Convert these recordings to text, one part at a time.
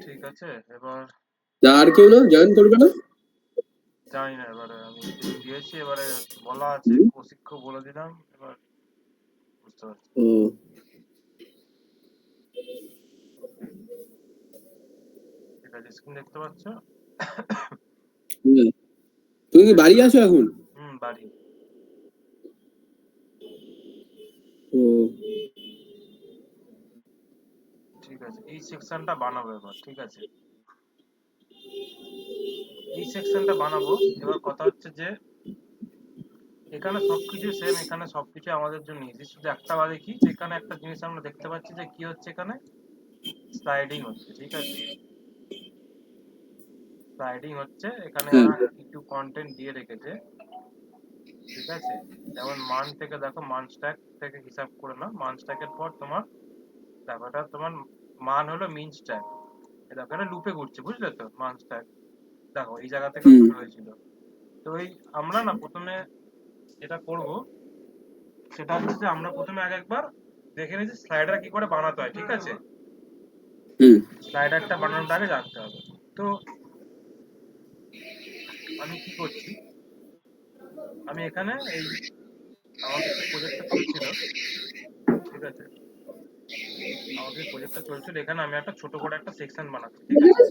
ঠিক আছে, এবার আর কেউ না জয়েন করবে না? জানি না, এবারে আমি দিয়েছি, এবারে বলা আছে প্রশিক্ষক বলে দিলাম, এবার বুঝতে পারছি। ও ঠিক আছে, স্ক্রিন দেখতে পাচ্ছ? তুমি কি বাড়ি আছো এখন? বাড়ি। ও ঠিক আছে, এই সেকশনটা বানাবো এবার। ঠিক আছে, এই সেকশনটা বানাবো। এবার কথা হচ্ছে যে এখানে সবকিছু সেম, এখানে সবকিছু আমাদের জন্য ইজি, শুধু একটা বাদে কি, যেখানে একটা জিনিস আমরা দেখতে পাচ্ছি যে কি হচ্ছে, এখানে স্লাইডিং হচ্ছে। ঠিক আছে, স্লাইডিং হচ্ছে, এখানে হ্যাঁ কিছু কন্টেন্ট দিয়ে রেখেছে। ঠিক আছে, যেমন মান থেকে দেখো, মান স্ট্যাক থেকে হিসাব করে নাও। মান স্ট্যাকের পর তোমার দেখো, এটা তোমার মান হলো মিন স্ট্যাক। দেখো এটা লুপে ঘুরছে, বুঝলে তো? মান স্ট্যাক দেখো এই জায়গা থেকে হুম শুরু হয়েছিল। তো এই আমরা না প্রথমে যেটা করব সেটা হচ্ছে যে আমরা প্রথমে আগে একবার দেখে নিয়েছি স্লাইডার কি করে বানাতে হয়। ঠিক আছে, হুম স্লাইডারটা বানানোর আগে জানতে হবে। তো আমি কি করছি, আমি এখানে এই আমাদের যে প্রজেক্টটা চলছিল, ঠিক আছে, আমাদের প্রজেক্টটা চলছিল, এখানে আমি একটা ছোট করে একটা সেকশন বানাচ্ছি। ঠিক আছে,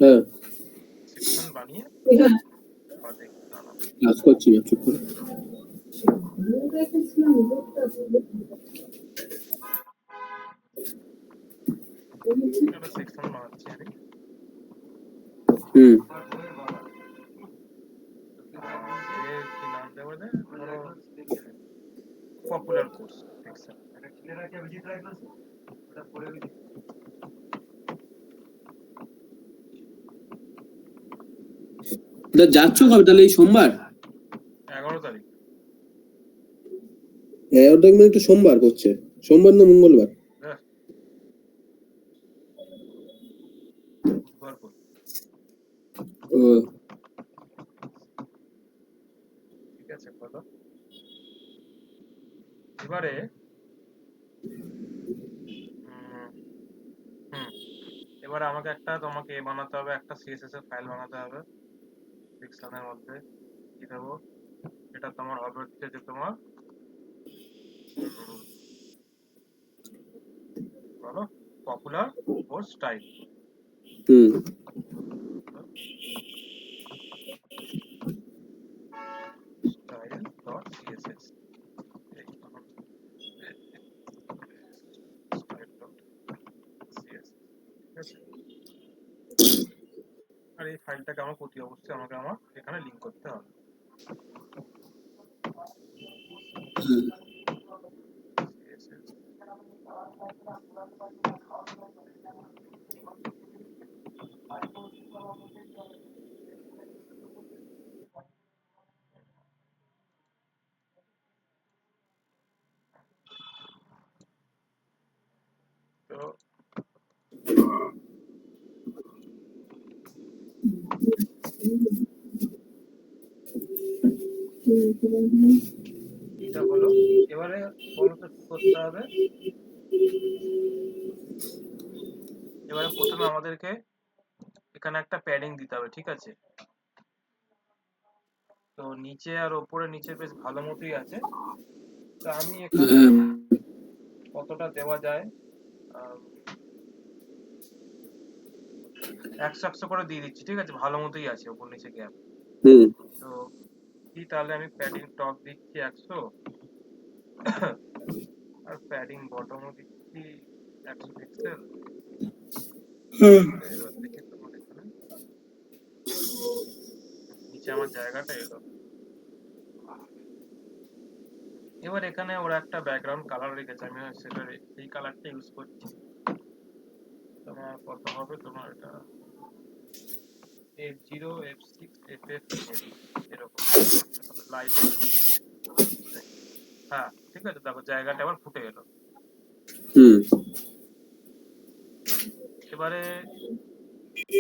হ্যাঁ সেকশন বানিয়ে আবার দেখি না। কাজ করছি না, চুপ করে। একটা সেকশন বানাচ্ছি আমি। হুম এর কি নাম দেবো, পপুলার কোর্স সেকশন। যাচ্ছ কবে তাহলে? এই সোমবার? 11 তারিখ। 11 তারিখ মানে তো সোমবার করছে, সোমবার না মঙ্গলবার? বুধবার করছি। ও ঠিক আছে, বলো। এবারে উম, হুম এবারে আমাকে একটা, তোমাকে বানাতে হবে, একটা সিএসএস এর ফাইল বানাতে হবে সেকশনের মধ্যে। কি দেবো, এটা তোমার হবে হচ্ছে যে তোমার উম, বলো, popular course style. Hmm style dot CSS, style dot CSS. ঠিক আছে, আর এই ফাইলটাকে আমার অতি অবশ্যই আমাকে আমার এখানে লিঙ্ক করতে হবে। CSS। তো এটা হলো, এবারে বলো তো কি করতে হবে। এবারে প্রথমে আমাদেরকে এখানে একটা প্যাডিং দিতে হবে। ঠিক আছে, তো নিচে আর ওপরে, নিচে বেশ ভালো মতোই আছে। তো আমি এখানে কতটা দেওয়া যায়, 100 করে দিয়ে দিচ্ছি। ঠিক আছে, ভালো মতোই আছে ওপর নিচে গ্যাপ। হুম তো কি, তাহলে আমি প্যাডিং টপ দিচ্ছি 100, আর প্যাডিং বটমও দিচ্ছি 100 পিক্সেল। এবার দেখি তোমার এখানে নিচে আমার জায়গাটা এলো। এবার এখানে ওরা একটা ব্যাকগ্রাউন্ড কালার রেখেছে, আমি সেটা সেই কালারটা ইউজ করছি। তোমার কত হবে, তোমার এটা F0 F6 FF মেবি এরকম লাইট। হ্যাঁ, ঠিক আছে, দেখো জায়গাটা আবার ফুটে গেল। হুম এবারে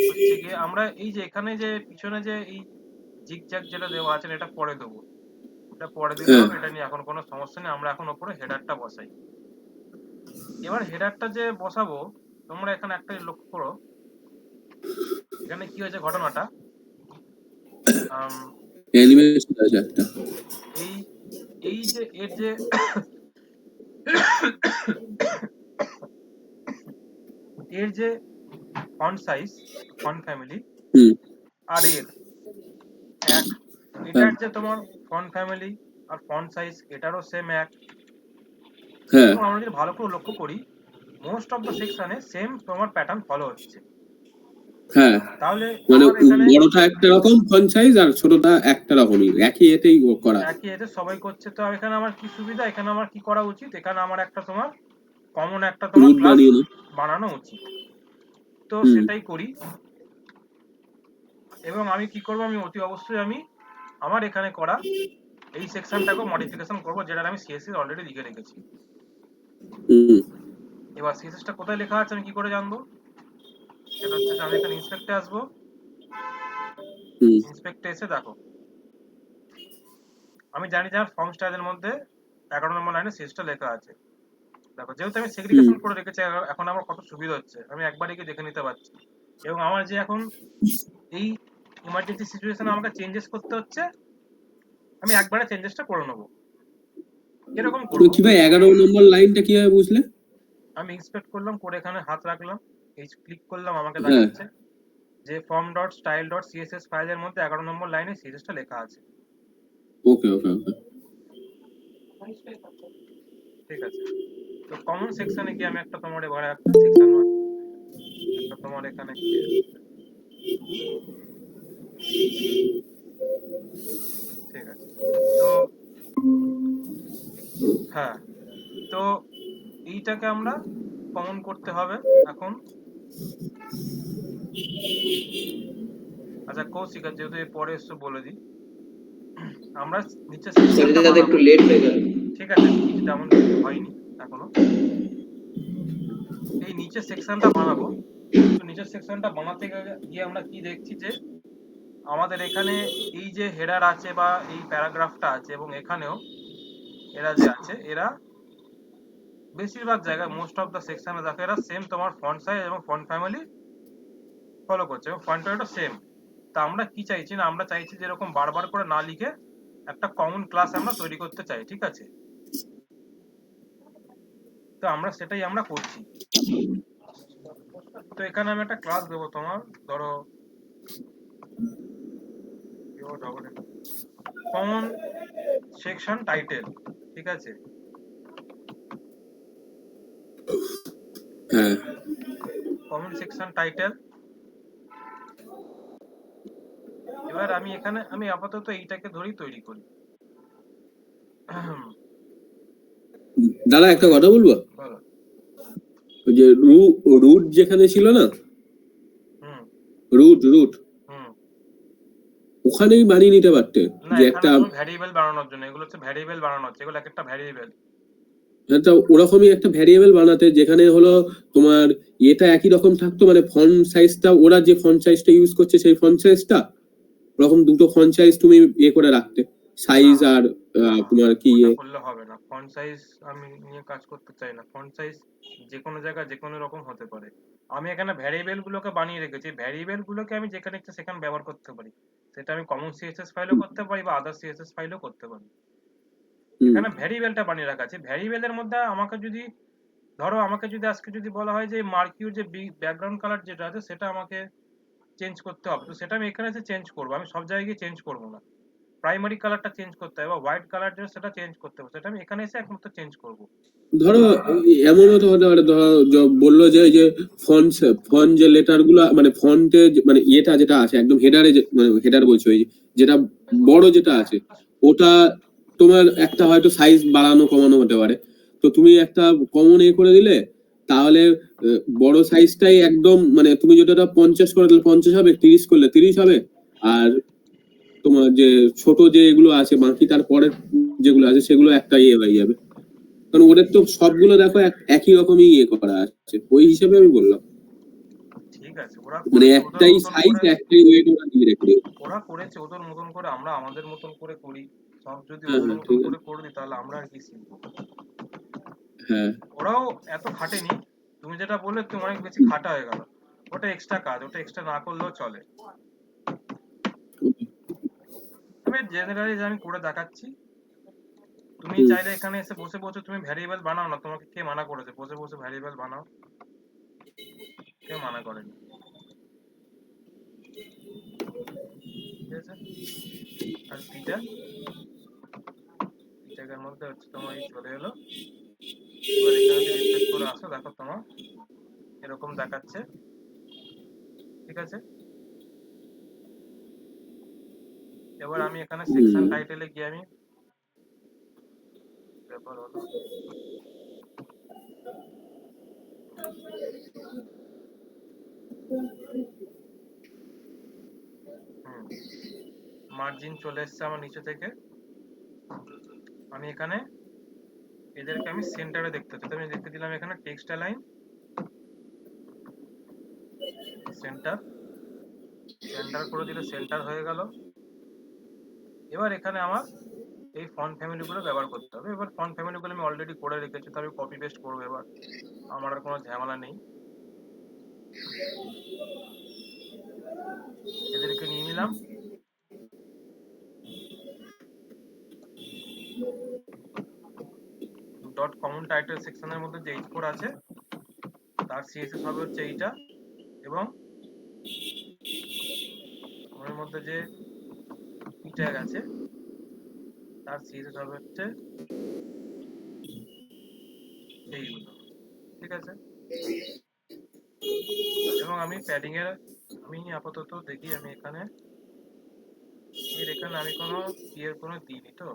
হচ্ছে গিয়ে আমরা এই যে এখানে যে পিছনে যে এই জিগজ্যাগ যেটা দেওয়া আছে এটা পরে দেবো, এটা পরে দিলে হ্যাঁ হবে, এটা নিয়ে এখন কোনো সমস্যা নেই। আমরা এখন ওপরে হেডারটা বসাই। এবার হেডারটা যে বসাবো তোমরা এখানে একটা লক্ষ্য করো, এখানে কি হয়েছে ঘটনাটা, আম, অ্যানিমেশন আছে একটা। এই এই যে এর যে এর যে ফন্ট সাইজ, ফন্ট ফ্যামিলি হুম। আর এর এক, হ্যাঁ এটার যে তোমার ফন্ট ফ্যামিলি আর ফন্ট সাইজ এটারও সেম এক। হ্যাঁ এবং আমরা যদি ভালো করে লক্ষ্য করি, মোস্ট অফ দ্য সেকশনে সেম তোমার প্যাটার্ন ফলো হচ্ছে। হ্যাঁ, তাহলে মানে আমার এখানে বড়টা একটা রকম ফন্ট সাইজ আর ছোটটা একটা রকমই, একই এতেই ও করা। একই এতে সবাই করছে। তো এখানে আমার কি সুবিধা, এখানে আমার কি করা উচিত, এখানে আমার একটা তোমার কমন একটা তোমার রুট ক্লাস বানিয়ে নি। বানানো উচিত। তো হুম সেটাই করি। এবং আমি কি করব, আমি অতি অবশ্যই আমি আমার এখানে করা এই সেকশনটাকেও মডিফিকেশন করব, যেটা আমি সিএসএস অলরেডি লিখে রেখেছি। হুম এবার সিএসএসটা কোথায় লেখা আছে আমি কি করে জানবো, সেটা হচ্ছে যে আমি এখানে ইন্সপেক্টে আসবো, হুম ইন্সপেক্টে এসে দেখো আমি জানি যে আমার ফর্ম স্টাইলের মধ্যে 11 নম্বর লাইনে সিএসটা লেখা আছে। দেখো যেহেতু আমি হুম সেগ্রিগেশন করে রেখেছি, এখন আমার কত সুবিধা হচ্ছে, আমি একবারে গিয়ে দেখে নিতে পারছি। এবং আমার যে এখন এই ইমার্জেন্সি সিচুয়েশনে আমাকে চেঞ্জেস করতে হচ্ছে, আমি একবারে চেঞ্জেসটা করে নেবো। এরকম তো করবো, কিভাবে 11 নম্বর লাইনটা কিভাবে বুঝলে? আমি ইন্সপেক্ট করলাম, করে এখানে হাত রাখলাম, এই ক্লিক করলাম, আমাকে হ্যাঁ, দেখাচ্ছে যে form dot style dot CSS ফাইলের মধ্যে 11 নম্বর লাইনে সিএসএসটা লেখা আছে। ওকে ওকে ওকে। ঠিক আছে, তো কমন সেকশনে গিয়ে আমি একটা তোমার এবারে একটা সেকশন, একটা তোমার এখানে কি ঠিক আছে। তো হ্যাঁ, তো এইটাকে আমরা কমন করতে হবে এখন। আচ্ছা কৌশিক, যেহেতু এর পরে এসছো বলে দিই, আমরা নিচে সেকশনটা দাদা বানাবো, একটু লেট হয়ে গেল। ঠিক আছে, কিছু তেমন কিছু হয়নি এখনো। এই নিচের সেকশনটা বানাবো, তো নিচের সেকশনটা বানাতে গিয়ে আমরা কি দেখছি যে আমাদের এখানে এই যে হেডার আছে বা এই প্যারাগ্রাফটা আছে, এবং এখানেও এরা যে আছে, এরা বেশিরভাগ জায়গায় মোস্ট অফ দ্য সেকশনে দেখো এরা সেম তোমার ফন্ট সাইজ এবং ফন্ট ফ্যামিলি ফলো করছে, এবং ফন্ট ফ্যামিলিটা সেম। তা আমরা কি চাইছি না, আমরা চাইছি যে এরকম বারবার করে না লিখে একটা কমন ক্লাস আমরা তৈরি করতে চাই, ঠিক আছে। তো আমরা সেটাই আমরা করছি। তো এখানে আমি একটা ক্লাস দেবো তোমার, ধরো কমন সেকশন টাইটেল, ঠিক আছে। হ্যাঁ, কমন সেকশন টাইটেল। এবার আমি এখানে আমি আপাতত এইটাকে ধরেই তৈরি করি। দাদা একটা কথা বলবো। বলো। ওই যে রুট যেখানে ছিল না, হুম রুট রুট হুম। ওখানেই বানিয়ে নিতে পারতে, না, যে এখানে একটা তোমার ভ্যারিয়েবল বানানোর জন্য, এগুলো হচ্ছে ভ্যারিয়েবল বানানো হচ্ছে, এগুলো এক একটা ভ্যারিয়েবল। একটা ওরকমই একটা ভ্যারিয়েবল বানাতে, যেখানে হলো তোমার এটা একই রকম থাকতো, মানে ফন্ট সাইজটা ওরা যে ফন্ট সাইজটা ইউজ করছে সেই ফন্ট সাইজটা, ওরকম দুটো ফন্ট সাইজ তুমি করে রাখতে, না সাইজ আর না, তোমার কি ওটা করলে হবে না, ফন্ট সাইজ আমি নিয়ে কাজ করতে চাই না। ফন্ট সাইজ যে কোনো জায়গায় যে কোনো রকম হতে পারে। আমি এখানে ভ্যারিয়েবল গুলোকে বানিয়ে রেখেছি, ভ্যারিয়েবল গুলোকে আমি যেখানে ইচ্ছা সেখানে ব্যবহার করতে পারি। সেটা আমি কমন সিএসএস ফাইলও করতে পারি বা আদার সিএসএস ফাইলও করতে পারি। হুম এখানে ভ্যারিয়েবলটা বানিয়ে রাখা আছে, ভ্যারিয়েবলের মধ্যে আমাকে যদি ধরো আমাকে যদি আজকে যদি বলা হয় যে মার্কিউর যে ব্যাকগ্রাউন্ড কালার যেটা আছে সেটা আমাকে চেঞ্জ করতে হবে, তো সেটা আমি এখানে এসে চেঞ্জ করবো, আমি সব জায়গায় গিয়ে চেঞ্জ করবো না। প্রাইমারি কালারটা চেঞ্জ করতে হবে বা হোয়াইট কালার যেটা সেটা চেঞ্জ করতে হবে, সেটা আমি এখানে এসে একমাত্র চেঞ্জ করবো। ধরো এমনও তো হতে পারে, ধরো বললো যে এই যে ফন্ট ফন্ট যে লেটার গুলো, মানে ফন্টে মানে ইয়েটা যেটা আছে একদম হেডারে, মানে হেডার বলছি ওই যেটা বড় যেটা আছে, ওটা তোমার একটা হয়তো সাইজ বাড়ানো কমানো হতে পারে। তো তুমি একটা কমন করে দিলে, তাহলে বড় সাইজটাই একদম, মানে তুমি যেটা 50 করে দিলে 50 হবে, 30 করলে 30 হবে। আর তোমার যে ছোট যে এগুলো আছে বাকি তারপরে যেগুলো আছে সেগুলো একটা হয়ে যাবে, কারণ ওদের তো সবগুলো দেখো একই রকমই করা আছে, ওই হিসেবে আমি বললাম। ঠিক আছে, ওরা মানে করেছে ওদের একটাই মতন সাইজ করে, একটাই ওয়েট ওরা দিয়ে রেখে দেবে। ওরা করেছে ওদের মতন করে, আমরা আমাদের মতন করে করি। সব যদি হ্যাঁ ওদের হ্যাঁ মতন ঠিক করে আছে। করে দিই তাহলে আমরা আর কি শিখবো। হ্যাঁ ওরাও এত খাটেনি তুমি যেটা বললে তুমি অনেক বেশি খাটা হয়ে গেল, ওটা এক্সট্রা কাজ, ওটা এক্সট্রা না করলেও চলে। আমি জেনারেলি আমি করে দেখাচ্ছি, তুমি হুম। চাইলে এখানে এসে বসে বসে তুমি ভ্যারিয়েবল বানাও না, তোমাকে কে মানা করেছে বসে বসে ভ্যারিয়েবল বানাও? কেউ মানা করেনি, ঠিক আছে। আর পিটাকের মধ্যে হচ্ছে তোমার এই চলে এলো। এবার এখানে যদি রিফ্রেশ করে আসো, দেখো তোমার এরকম দেখাচ্ছে, ঠিক আছে। এবার আমি এখানে সেকশন হুম। টাইটেলে গিয়ে আমি ব্যাপার হলো মার্জিন চলে এসছে আমার নিচে থেকে। আমি এখানে এদেরকে আমি সেন্টারে দেখতে চাই, তো আমি দেখতে দিলাম এখানে টেক্সট অ্যালাইন সেন্টার, সেন্টার করে দিলে সেন্টার হয়ে গেল। এবার এখানে আমার এই ফন্ট ফ্যামিলিগুলো ব্যবহার করতে হবে। এবার ফন্ট ফ্যামিলিগুলো আমি অলরেডি করে রেখেছি, তো আমি কপি পেস্ট করবো। এবার আমার আর কোনো ঝামেলা নেই, এদেরকে নিয়ে নিলাম। ডট কমন টাইটেল সেকশনের মধ্যে যে h4 আছে তার সিএসএস হবে হচ্ছে এইটা, এবং ওর মধ্যে যে p ট্যাগ আছে তার সিএসএস হবে হচ্ছে এইগুলো, ঠিক আছে। এবং আমি প্যাডিং এর আমি আপাতত দেখি, আমি এখানে এখানে আমি কোনো কি এর কোনো দিইনি তো।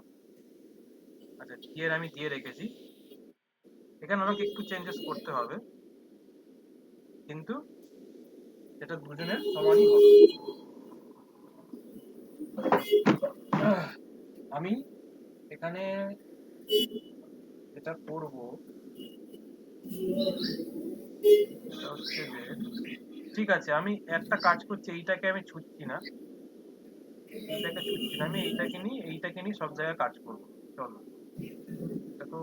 আচ্ছা, কি এর আমি দিয়ে রেখেছি, এখানে আমাকে একটু চেঞ্জেস করতে হবে, কিন্তু এটা দুজনের সমানই হবে। আমি এখানে যেটা করব সেটা হচ্ছে যে, ঠিক আছে, আমি একটা কাজ করছি, এইটাকে আমি ছুঁচ্ছি না, আমি এইটাকে নিয়ে সব জায়গায় কাজ করব। চলো, এটা তো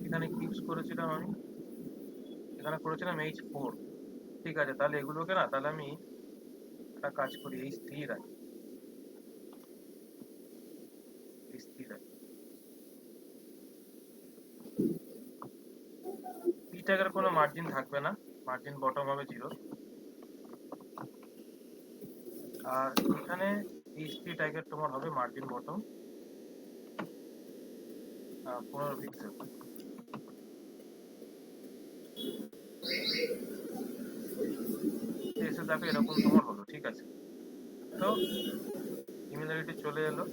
এখানে ইউজ করেছিলাম আমি, এখানে করেছিলাম h4, ঠিক আছে। তাহলে এগুলোকে না, তাহলে আমি একটা কাজ করি, h3 রাখি, h3 রাখি। p ট্যাগের কোনো মার্জিন থাকবে না, মার্জিন বটম হবে 0। আর এখানে h3 ট্যাগের তোমার হবে মার্জিন বটম 15 পিক্সেল। এসে দেখো এরকম তোমার হলো, ঠিক আছে। তো সিমিলারিটি চলে এলো।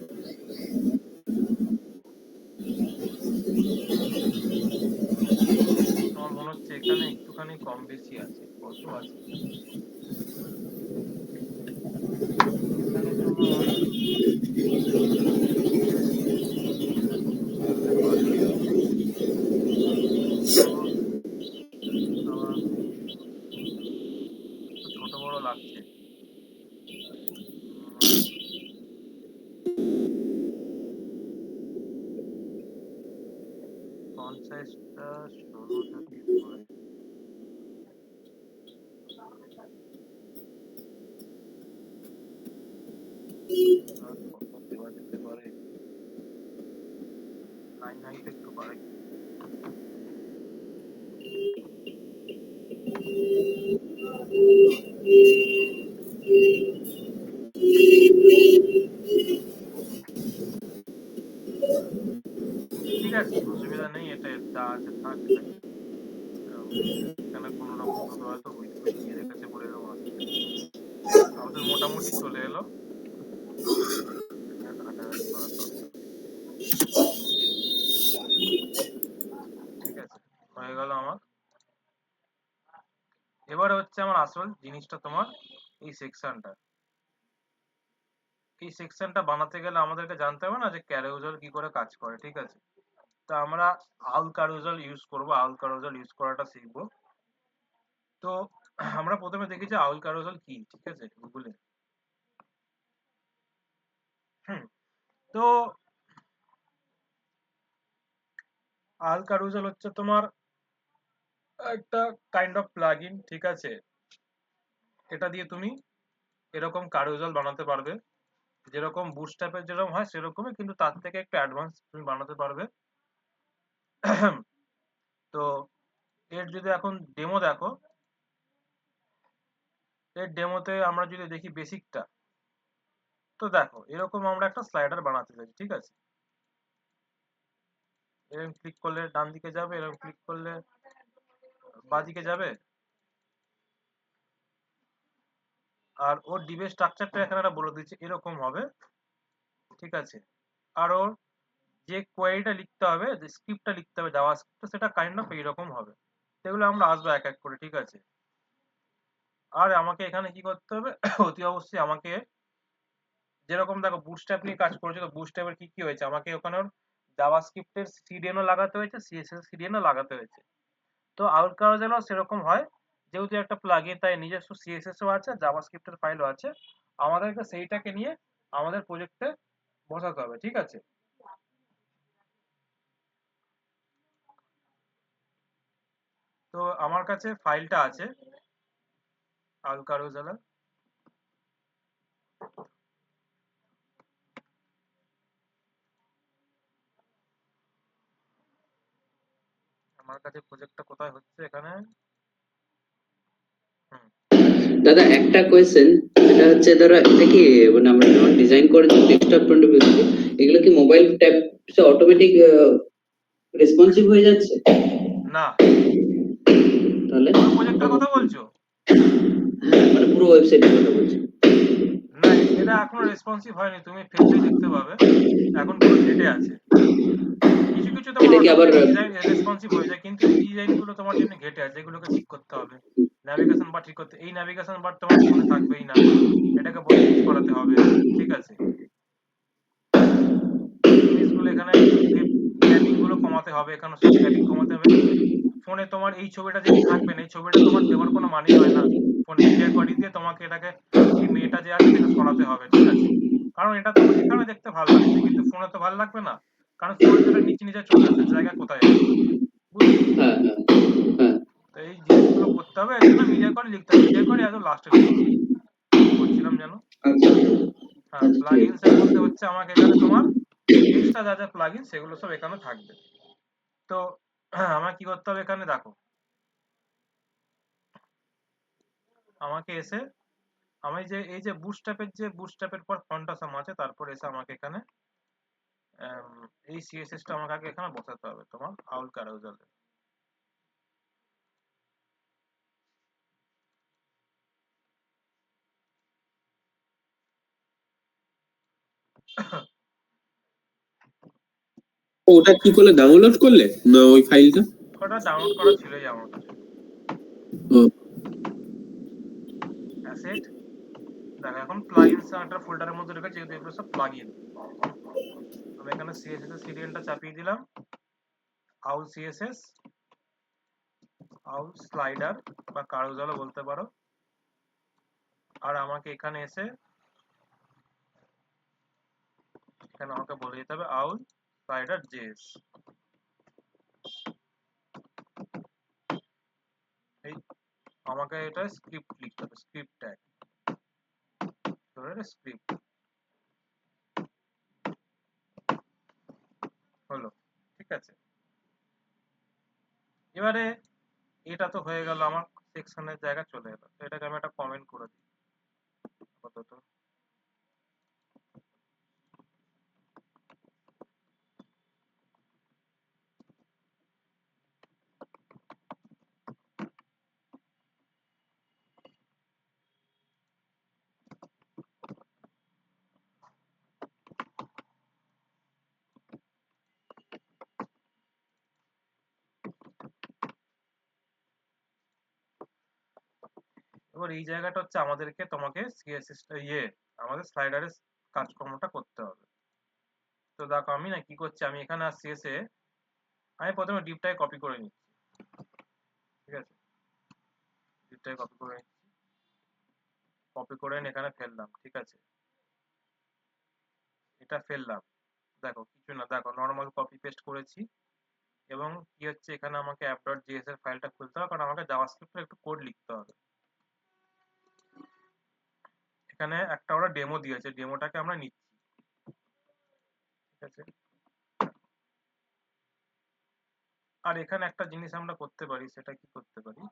আমার মনে হচ্ছে এখানে একটুখানি কম বেশি আছে, কত আছে এখানে তোমার, আমার একটু ছোট বড় লাগছে। ফন্ট সাইজটা 16 যদি হয়, আর কত দেওয়া যেতে পারে? 9 হাইট একটু বাড়াই। ঠিক আছে, অসুবিধা নেই, এটা যা আছে থাক এটাই। এখানে কোনো রকম ভাবে হয়তো উইথ দিয়ে রেখেছে বলে এরকম আসছে। আমাদের মোটামুটি চলে এলো, এটা ঘাটাঘাটি করার দরকার নেই। ঠিক আছে, হয়ে গেল আমার। এবারে হচ্ছে আমার আসল জিনিসটা, তোমার এই সেকশনটা। এই সেকশনটা বানাতে গেলে আমাদেরকে জানতে হবে না যে ক্যারোজাল কি করে কাজ করে, ঠিক আছে। তো আমরা আউল কারোজাল ইউজ করব, আউল কারোজাল ইউজ করাটা শিখবো। তো আমরা প্রথমে দেখি যে আউল কারোজাল কি, ঠিক আছে, গুগলে। হুম, তো আল কারুজাল হচ্ছে তোমার একটা কাইন্ড অফ প্লাগইন, ঠিক আছে? এটা দিয়ে তুমি এরকম কারুজাল বানাতে পারবে, যেরকম বুটস্ট্র্যাপের যেরকম হয় সেরকমই, কিন্তু তার থেকে একটু অ্যাডভান্স তুমি বানাতে পারবে। তো এর যদি এখন ডেমো দেখো, এর ডেমোতে আমরা যদি দেখি বেসিকটা, তো দেখো এরকম আমরা একটা স্লাইডার বানাতে চাই, ঠিক আছে? এরকম ক্লিক করলে ডান দিকে যাবে, এরকম ক্লিক করলে বাঁ দিকে যাবে। আর ওর ডিবে স্ট্রাকচারটা এখানে একটা বলে দিচ্ছে এরকম হবে, ঠিক আছে? আর ওর যে কোয়েরিটা লিখতে হবে, যে স্ক্রিপ্টটা লিখতে হবে জাভা স্ক্রিপ্ট, সেটা কাইন্ড অফ এইরকম হবে। সেগুলো আমরা আসবো এক এক করে, ঠিক আছে? আর আমাকে এখানে কি করতে হবে? অতি অবশ্যই আমাকে, যেরকম দেখো বুটস্ট্র্যাপ নিয়ে কাজ করেছে, তো বুটস্ট্র্যাপের কি কি হয়েছে, আমাকে ওখানে জাভাস্ক্রিপ্টের সিডিএনও লাগাতে হয়েছে, সিএসএস সিডিএনও লাগাতে হয়েছে। তো আউটকারজেলও সেরকম হয়, যেহেতু একটা প্লাগইন তাই নিজস্ব সিএসএসও আছে, জাভাস্ক্রিপ্টের ফাইলও আছে। আমাদেরকে সেইটাকে নিয়ে আমাদের প্রজেক্টে বসাতে হবে, ঠিক আছে? তো আমার কাছে ফাইলটা আছে আলকারোজালা। আমার কাছে প্রজেক্টটা কোথায় হচ্ছে এখানে। হুম, দাদা একটা কোয়েশ্চেন, এটা হচ্ছে ধরো এটা কি মানে আমরা যখন ডিজাইন করেছি ডেস্কটপ 2050, এগুলো কি মোবাইল ট্যাব অটোমেটিক রেসপন্সিভ হয়ে যাচ্ছে না, তাহলে? পুরো প্রজেক্টের কথা বলছো? হ্যাঁ, মানে পুরো ওয়েবসাইটের কথা বলছি। না, এটা এখনো রেসপন্সিভ হয়নি, তুমি ফেললেই দেখতে পাবে। এখন পুরো ঘেটে আছে। কিছু কিছু তোমার এটা কি আবার অটোমেটিক ডিজাইন রেসপন্সিভ হয়ে যায়, কিন্তু এই ডিজাইন গুলো তোমার জন্য ঘেটে আছে, এগুলোকে ঠিক করতে হবে। ন্যাভিগেশন বার ঠিক করতে, এই ন্যাভিগেশন বার তোমার ফোনে থাকবেই না, এটাকে বত্রিশ করাতে হবে, ঠিক আছে? এই জিনিসগুলো এখানে ট্যাপিং গুলো কমাতে হবে, এখানে সব ট্যাপিং কমাতে হবে। ফোনে তোমার এই ছবিটা যেদিন থাকবে না, এই ছবিটা তোমার দেওয়ার কোনো মানেই হয় না। ফোনে মিডিয়া কোয়ালিটি দিয়ে তোমাকে এটাকে, এই মেয়েটা যে আছে এটাকে সরাতে হবে, ঠিক আছে? কারণ এটা তোমার এখানে দেখতে ভালো লাগছে, কিন্তু ফোনে তো ভালো লাগবে না, কারণ ফোনে তো এটা নিচে নিচে চলে আসে, জায়গা কোথায় আছে, বুঝলে? হ্যাঁ হ্যাঁ হ্যাঁ। তো এই জিনিসগুলো করতে হবে, এর জন্য মিডিয়া কোয়ালিটি লিখতে হবে। মিডিয়া কোয়ালিটি এত লাস্টে লিখতে হবে। কি করছিলাম জানো? আচ্ছা হ্যাঁ, আচ্ছা, ঠিক প্লাগইনস এর মধ্যে হচ্ছে আমাকে এখানে তোমার এক্সট্রা যা যা প্লাগইন সেগুলো সব এখানে থাকবে। তো আমার কি করতে হবে এখানে দেখো, আমাকে এসে, আমি যে এই যে বুটস্ট্র্যাপের পর ফন্টাসাম আছে, তারপর এসে আমাকে এখানে এই সিএসএস টা আমাকে আগে এখানে বসাতে হবে তোমার আউল ক্যারোজালে। ওটা কি করলে ডাউনলোড করলে না ওই ফাইলটা? ওটা ডাউনলোড করা ছিলই আমার কাছে। ও, অ্যাসেট, দেখো এখন প্লাগইনস একটা ফোল্ডারের মধ্যে রেখেছি, যেহেতু এগুলো সব প্লাগইন। আমি এখানে সিএসএস এর সিডিএনটা চাপিয়ে দিলাম, আউল সিএসএস, আউল স্লাইডার বা কারোজালও বলতে পারো। আর আমাকে এখানে এসে, এখানে আমাকে বলে দিতে হবে আউল স্লাইডার জেএস। এই আমাকে এটা স্ক্রিপ্ট লিখতে হবে, স্ক্রিপ্ট ট্যাগ, স্ক্রিপ্ট হলো, ঠিক আছে? এবারে এটা তো হয়ে গেল, আমার সেকশনের জায়গা চলে এলো, তো এটাকে আমি একটা কমেন্ট করে দিই আপাতত। এবার এই জায়গাটা হচ্ছে আমাদেরকে, তোমাকে সিএসএস আমাদের স্লাইডারের কাজকর্মটা করতে হবে। তো দেখো আমি না কি করছি, আমি এখানে আসছি, এসে আমি প্রথমে ডিপটাকে কপি করে নিচ্ছি, ঠিক আছে? ডিপটাকে কপি করে নিচ্ছি, কপি করে এনে এখানে ফেললাম, ঠিক আছে? এটা ফেললাম, দেখো কিছু না, দেখো নর্মাল কপি পেস্ট করেছি, এবং কি হচ্ছে এখানে আমাকে app.js এর ফাইলটা খুলতে হবে, কারণ আমাকে জাভাস্ক্রিপ্টের একটু কোড লিখতে হবে। এখানে একটা ওরা ডেমো দিয়েছে, ডেমোটাকে আমরা নিচ্ছি, ঠিক আছে। আর এখানে একটা জিনিস আমরা করতে পারি, সেটা কি করতে পারি,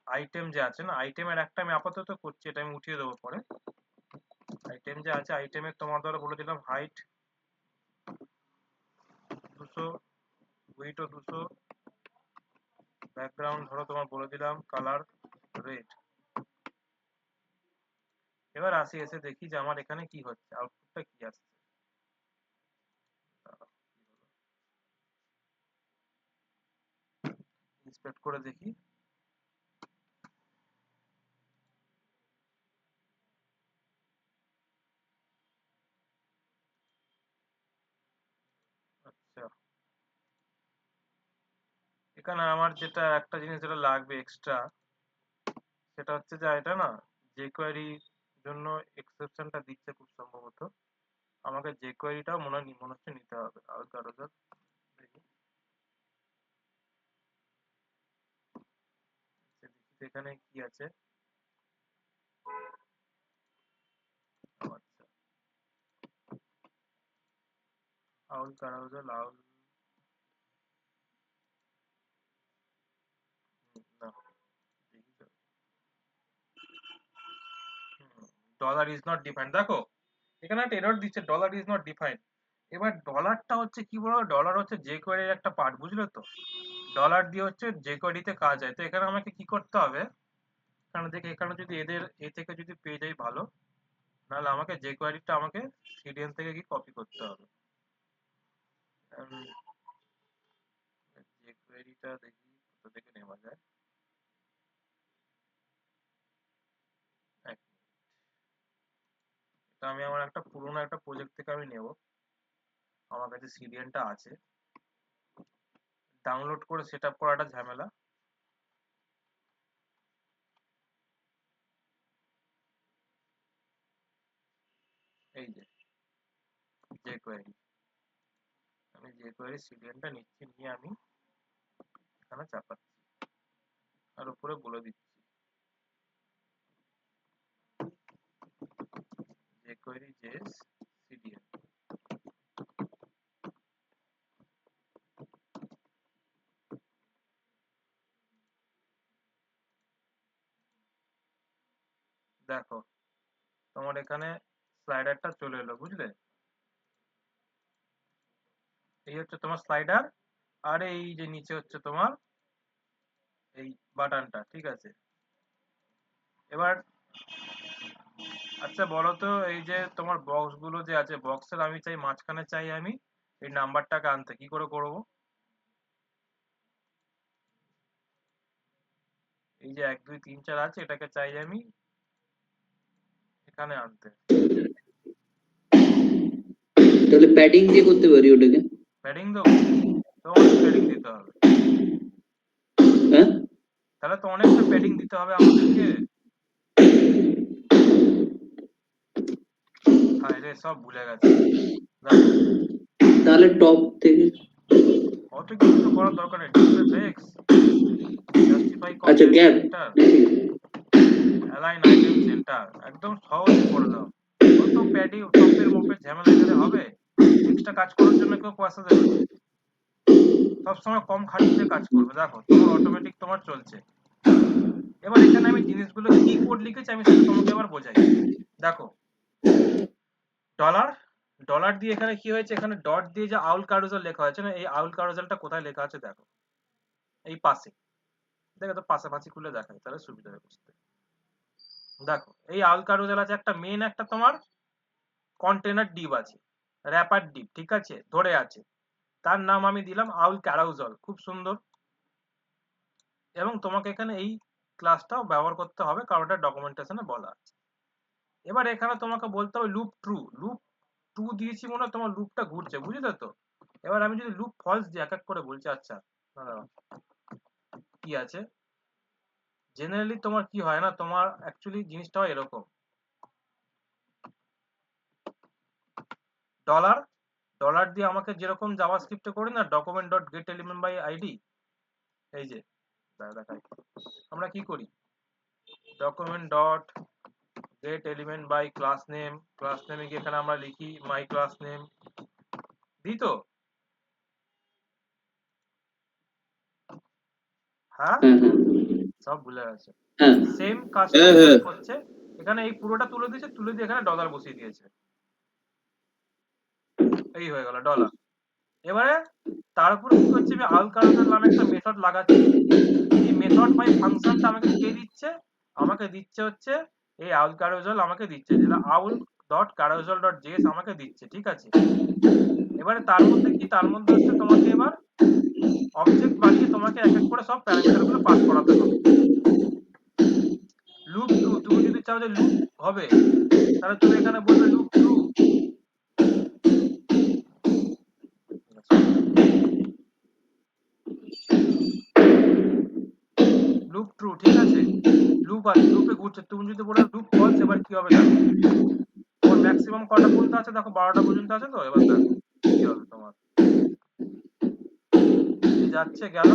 আইটেম যে আছে না, আইটেমের একটা আমি আপাতত করছি, এটা আমি উঠিয়ে দেবো পরে। আইটেম যে আছে, আইটেমের তোমার দ্বারা বলে দিলাম হাইট 200, উইডথ 200, ব্যাকগ্রাউন্ড ধরো তোমার বলে দিলাম কালার রেড। এবার আসি, এসে দেখি যে আমার এখানে কি হচ্ছে, আউটপুটটা কি আসছে। ইন্সপেক্ট করে দেখি। আচ্ছা, এখানে আমার যেটা একটা জিনিস যেটা লাগবে এক্সট্রা, সেটা হচ্ছে যে এটা না jQuery জন্য এক্সেপশনটা দিচ্ছে খুব সম্ভবত। আমাকে jQueryটাও মনে হচ্ছে নিতে হবে। আর কারো দেখি এখানে কি আছে। আচ্ছা, আউল কারাউজাল আউল, না দেখি তো। ডলার ইজ নট ডিফাইন্ড, দেখো এখানে একটা এরর দিচ্ছে, ডলার ইজ নট ডিফাইন্ড। এবার ডলারটা হচ্ছে কি বলো, ডলার হচ্ছে jQuery এর একটা পার্ট, বুঝলে তো। ডলার দিয়ে হচ্ছে jQuery তে কাজ হয়। তো এখানে আমাকে কি করতে হবে, এখানে দেখি, এখানে যদি এদের এ থেকে যদি পেয়ে যাই ভালো, নাহলে আমাকে jQuery টা আমাকে CDN থেকে কি কপি করতে হবে। jQuery টা দেখি কোথা থেকে নেওয়া যায়। এক মিনিট। এটা আমি আমার একটা পুরোনো একটা প্রজেক্ট থেকে আমি নেব, আমার কাছে CDN টা আছে। ডাউনলোড করে সেট আপ করাটা ঝামেলা। এই যে jQuery, আমি jQuery CDN টা নিচ্ছি, নিয়ে আমি এখানে চাপাচ্ছি আর উপরে বলে দিচ্ছি jQuery JS CDN। দেখো তোমার এখানে স্লাইডারটা চলে এলো, বুঝলে। এই হচ্ছে তোমার স্লাইডার, আর এই যে নিচে হচ্ছে তোমার এই বাটনটা, ঠিক আছে। এবার আচ্ছা বলো তো, এই যে তোমার বক্স গুলো যে আছে, বক্সের আমি চাই মাঝখানে চাই আমি এই নাম্বারটাকে আনতে, কি করে করব। এই যে 1 2 3 4 আছে, এটাকে চাই আমি এখানে আনতে। তাহলে প্যাডিং দিয়ে করতে পারি ওটাকে। প্যাডিং দেবো, তো অনেক প্যাডিং দিতে হবে, হ্যাঁ, তাহলে তো অনেকটা প্যাডিং দিতে হবে আমাদেরকে। হায় রে, সব ভুলে গেছে। দেখো তাহলে টপ থেকে। অত কিছু তো করার দরকার নেই, ডিসপ্লে ব্রেক্স, জাস্টিফাই আচ্ছা, content gap. Centre, align item centre, একদম সহজে করে দাও। অত প্যাডি টপের মপের ঝামেলা এখানে হবে? এক্সট্রা কাজ করার জন্য কেউ পয়সা দেবে? সবসময় কম খাটনিতে কাজ করবে। দেখো তোমার অটোমেটিক তোমার চলছে। এবার এখানে আমি জিনিসগুলো কি কোড লিখেছি আমি সেটা তোমাকে এবার বোঝাই। দেখো ডলার, ডলার দিয়ে এখানে কি হয়েছে, এখানে ডট দিয়ে যে আউল কারুজাল লেখা হয়েছে না, এই আউল কারুজালটা কোথায় লেখা আছে দেখো, এই পাশে। দেখো তো পাশাপাশি খুলে দেখাই, তাহলে সুবিধা হবে বুঝতে। দেখো এই আউল কারুজাল আছে, একটা মেন একটা তোমার কন্টেনার ডিভ আছে, র্যাপার ডিভ, ঠিক আছে, ধরে আছে। তার নাম আমি দিলাম আউল ক্যারাউজাল, খুব সুন্দর। এবং তোমাকে এখানে এই ক্লাসটাও ব্যবহার করতে হবে, কারণ এটা ডকুমেন্টেশনে বলা আছে। এবার এখানে তোমাকে বলতে হবে লুপ ট্রু, লুপ ট্রু দিয়েছি মনে হয় তোমার লুপটা ঘুরছে, বুঝলে তো। এবার আমি যদি লুপ ফলস দিই, এক এক করে বলছি। আচ্ছা দাঁড়াও, কি আছে, জেনারেলি তোমার কি হয় না, তোমার অ্যাকচুয়ালি জিনিসটা হয় এরকম, ডলার, ডলার দিয়ে আমাকে যেরকম জাভাস্ক্রিপ্টে করি না document dot get element by ID, এই যে দেখাই আমরা কি করি, document dot get element by class নেমে গিয়ে এখানে আমরা লিখি মাই ক্লাস নেম, দিই তো, হ্যাঁ হ্যাঁ হ্যাঁ সব ভুলে গেছে। হ্যাঁ সেম কাজটা হ্যাঁ এখানে হ্যাঁ করছে, এখানে এই পুরোটা তুলে দিয়েছে, তুলে দিয়ে এখানে ডলার বসিয়ে দিয়েছে, এই হয়ে গেল ডলার। এবারে তার উপরে কি করছে, আমি আউল কারোজার নামে একটা মেথড লাগাচ্ছি, এই মেথড বাই ফাংশনটা আমাকে কে দিচ্ছে, আমাকে দিচ্ছে হচ্ছে এই আউল কারোজাল আমাকে দিচ্ছে, যেটা আউল ডট কারোজাল ডট জেএস আমাকে দিচ্ছে, ঠিক আছে। এবারে তার মধ্যে কি, তার মধ্যে হচ্ছে তোমাকে এবার অবজেক্ট বানিয়ে তোমাকে এক এক করে সব প্যারামিটার গুলো পাস করাতে হবে। লুপ ট্রু, তুমি যদি চাও যে লুপ হবে তাহলে তুমি এখানে বলবে লুপ ট্রু, লুপ ট্রু, ঠিক আছে। লুপ আছে, লুপে ঘুরছে, তুমি যদি বলো লুপ ফলস, এবার কি হবে দেখো, তোমার ম্যাক্সিমাম কটা পর্যন্ত আছে দেখো, 12টা পর্যন্ত আছে, তো এবার দেখো কি হবে তোমার, এই যাচ্ছে গেল,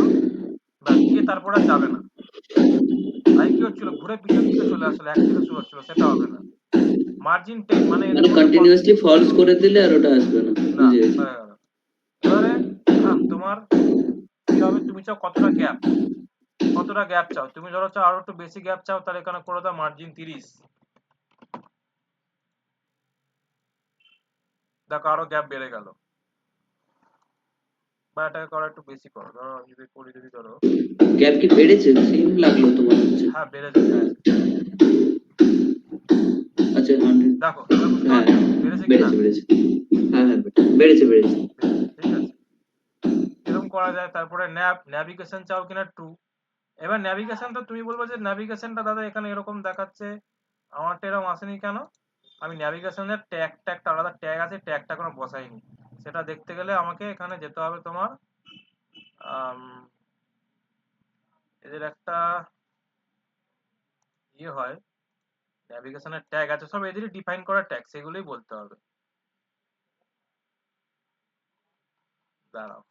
ব্যাস গিয়ে তারপর আর যাবে না। আই কি হচ্ছিল, ঘুরে পিছন দিকে চলে আসলে, এক থেকে শুরু হচ্ছিল, সেটা হবে না। মার্জিন 10, মানে এদের মানে মধ্যে কন্টিনিউয়াসলি ফলস করে দিলে আর ওটা আসবে না, না, বুঝে গেছি। হয়ে গেল। এবারে তোমার কি হবে, তুমি চাও কতটা গ্যাপ চাও, তুমি ধরো চাও আরো একটু বেশি গ্যাপ চাও, তাহলে এখানে করে দাও মার্জিন 30, দেখো আরো গ্যাপ বেড়ে গেল, বা এটাকে করো একটু বেশি করো, ধরো আমি যদি করি, যদি ধরো, গ্যাপ কি বেড়েছে, সেম লাগলো তো মনে হচ্ছে। হ্যাঁ বেড়েছে বেড়েছে, আচ্ছা 100। দেখো এবার বুঝতে হ্যাঁ পারছো বেড়েছে কিনা, বেড়েছে বেড়েছে, হ্যাঁ হ্যাঁ বেড়েছে বেড়েছে। ঠিক আছে, এরকম করা যায়। তারপরে ন্যাভিগেশন চাও কিনা ট্রু, এবার ন্যাভিগেশনটা তুমি বলবো যে ন্যাভিগেশনটা দাদা এখানে এরকম দেখাচ্ছে, আমারটা এরকম আসেনি কেন, আমি ন্যাভিগেশনের ট্যাগটা আলাদা ট্যাগ আছে, ট্যাগটা কোনো বসাইনি, সেটা দেখতে গেলে আমাকে এখানে যেতে হবে তোমার, আম, এদের একটা ইয়ে হয়, ন্যাভিগেশনের ট্যাগ আছে, সব এদেরই ডিফাইন করা ট্যাগ, সেগুলোই বলতে হবে। দাঁড়াও,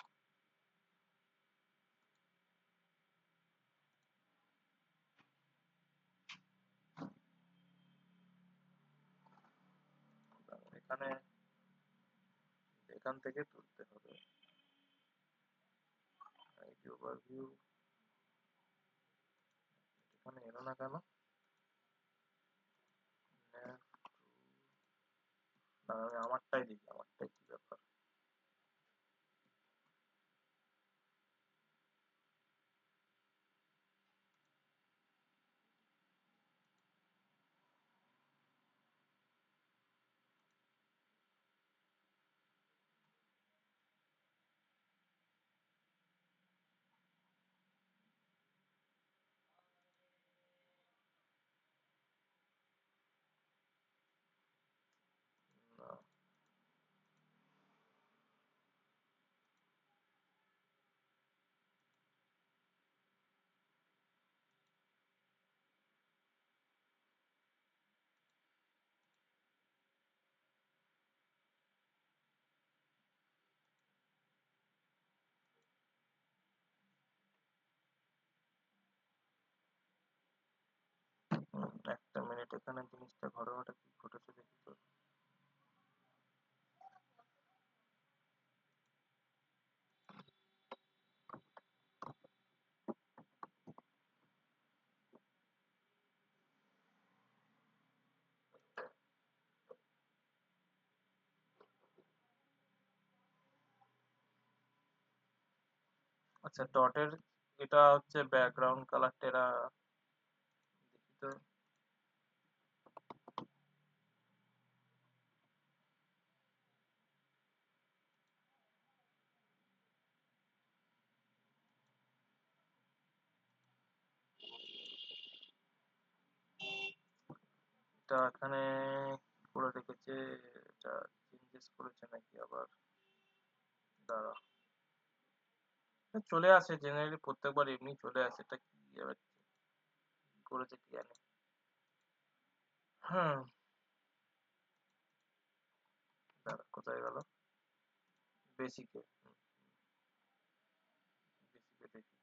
এখানে এখান থেকে তুলতে হবে, ওভারভিউ, এখানে এলো না কেন, দাঁড়াও, আমি আমারটাই দিই, আমারটাই কি ব্যাপার, না, একটা মিনিট, এখানে জিনিসটা ঘটনাটা কি ঘটেছে দেখি তো। আচ্ছা ডটের এটা হচ্ছে ব্যাকগ্রাউন্ড কালারটা, এরা দেখি তো, এটা এখানে করে রেখেছে, এটা চেঞ্জেস করেছে নাকি আবার, দাঁড়া, চলে আসে জেনারেলি প্রত্যেকবার এমনি চলে আসে, এটা কি আবার কি করেছে কি জানে। হ্যাঁ, দাঁড়া কোথায় গেল, বেসিকে দেখি।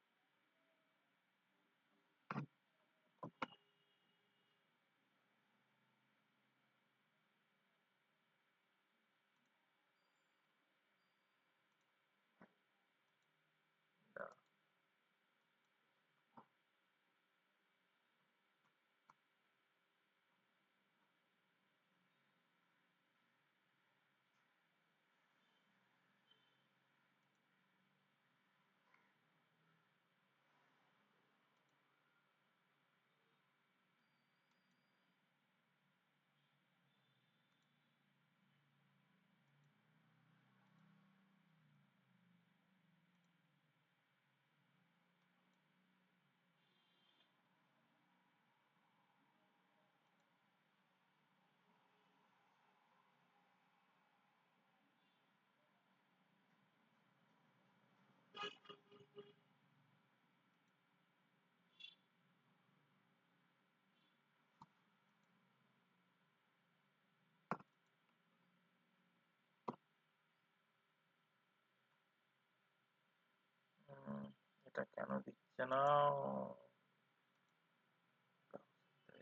এটা কেন দিচ্ছে না?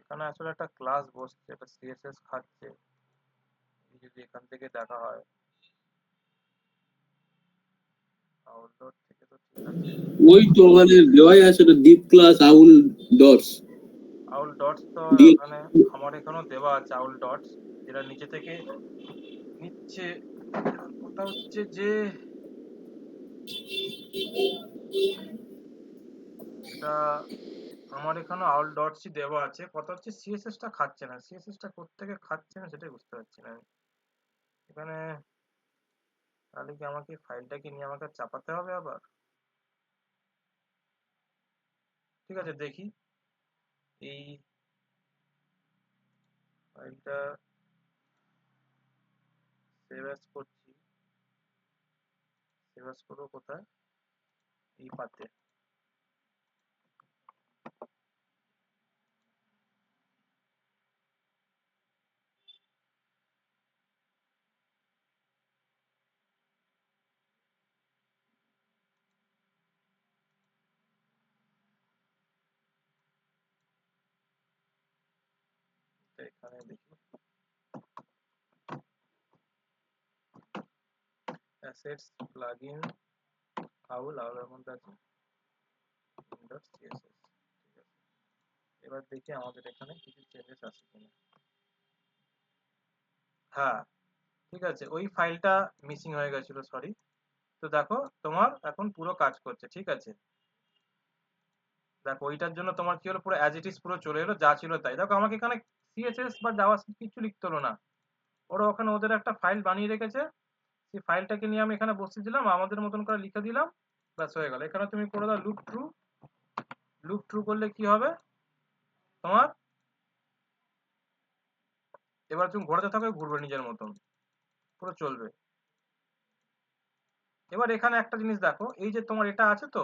এখানে আসলে একটা ক্লাস বসছে, এটা সিএসএস খাচ্ছে। যদি এখান থেকে দেখা হয় আউটডোর থেকে, তো ঠিক আছে। ওই তো মানে দেওয়াই আছে না, ডিপ ক্লাস আউল ডটস আউল ডটস তো দিয়ে। এখানে আমার এখানেও দেওয়া আছে আউল ডটস, যেটা নিচে থেকে নিচ্ছে। কথা হচ্ছে যে এটা আমার এখানে আউল ডটসই দেওয়া আছে। কথা হচ্ছে সিএসএস টা খাচ্ছে না, সিএসএস টা কোত্থেকে খাচ্ছে না সেটাই বুঝতে পারছি না আমি এখানে। তাহলে কি আমাকে ফাইলটাকে নিয়ে আমাকে চাপাতে হবে আবার? ঠিক আছে, দেখি এই ফাইলটা সেভ অ্যাজ করছি। সেভ অ্যাজ করবো কোথায়? এই পাতে। তো এখানে দেখি অ্যাসেটস প্লাগইন আউলের মধ্যে আছে index.css। ঠিক আছে, এবার দেখি আমাদের এখানে কিছু চেঞ্জেস আছে কিনা। হ্যাঁ, ঠিক আছে, ওই ফাইলটা মিসিং হয়ে গেছিল, সরি। তো দেখো তোমার এখন পুরো কাজ করছে, ঠিক আছে। দেখো ওইটার জন্য তোমার কি হলো, পুরো অ্যাজ ইট ইজ পুরো চলে এলো, যা ছিল তাই। দেখো আমাকে এখানে সিএসএস বা জাভাস্ক্রিপ্ট কিছু লিখতে হলো না, ওরা ওখানে ওদের একটা ফাইল বানিয়ে রেখেছে। সেই ফাইলটাকে নিয়ে আমি এখানে বসিয়ে দিলাম, আমাদের মতন করে লিখে দিলাম, ব্যাস হয়ে গেল। এখানে তুমি করে দাও লুপ ট্রু। লুপ ট্রু করলে কি হবে তোমার, এবার তুমি ঘোরাতে থাকো, ঘুরবে নিজের মতন, পুরো চলবে। এবার এখানে একটা জিনিস দেখো, এই যে তোমার এটা আছে, তো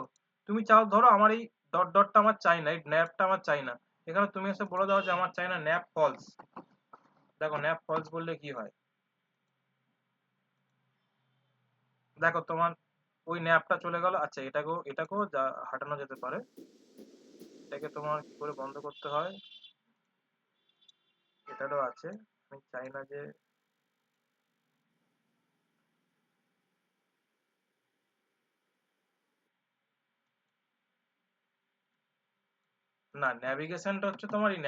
তুমি চাও ধরো আমার এই ডট ডটটা আমার চাই না, এই ন্যাপটা আমার চাই না। এখানে তুমি এসে বলে দাও যে আমার চাই না ন্যাপ ফলস। দেখো ন্যাপ ফলস বললে কি হয়, দেখো তোমার ওই ন্যাপটা চলে গেল। আচ্ছা, এটাকেও হাঁটানো যেতে পারে। এটাকে তোমার কি করে বন্ধ করতে হয়, এটারও আছে। আমি চাই না যে, না, ন্যাভিগেশনটা হচ্ছে তোমার এই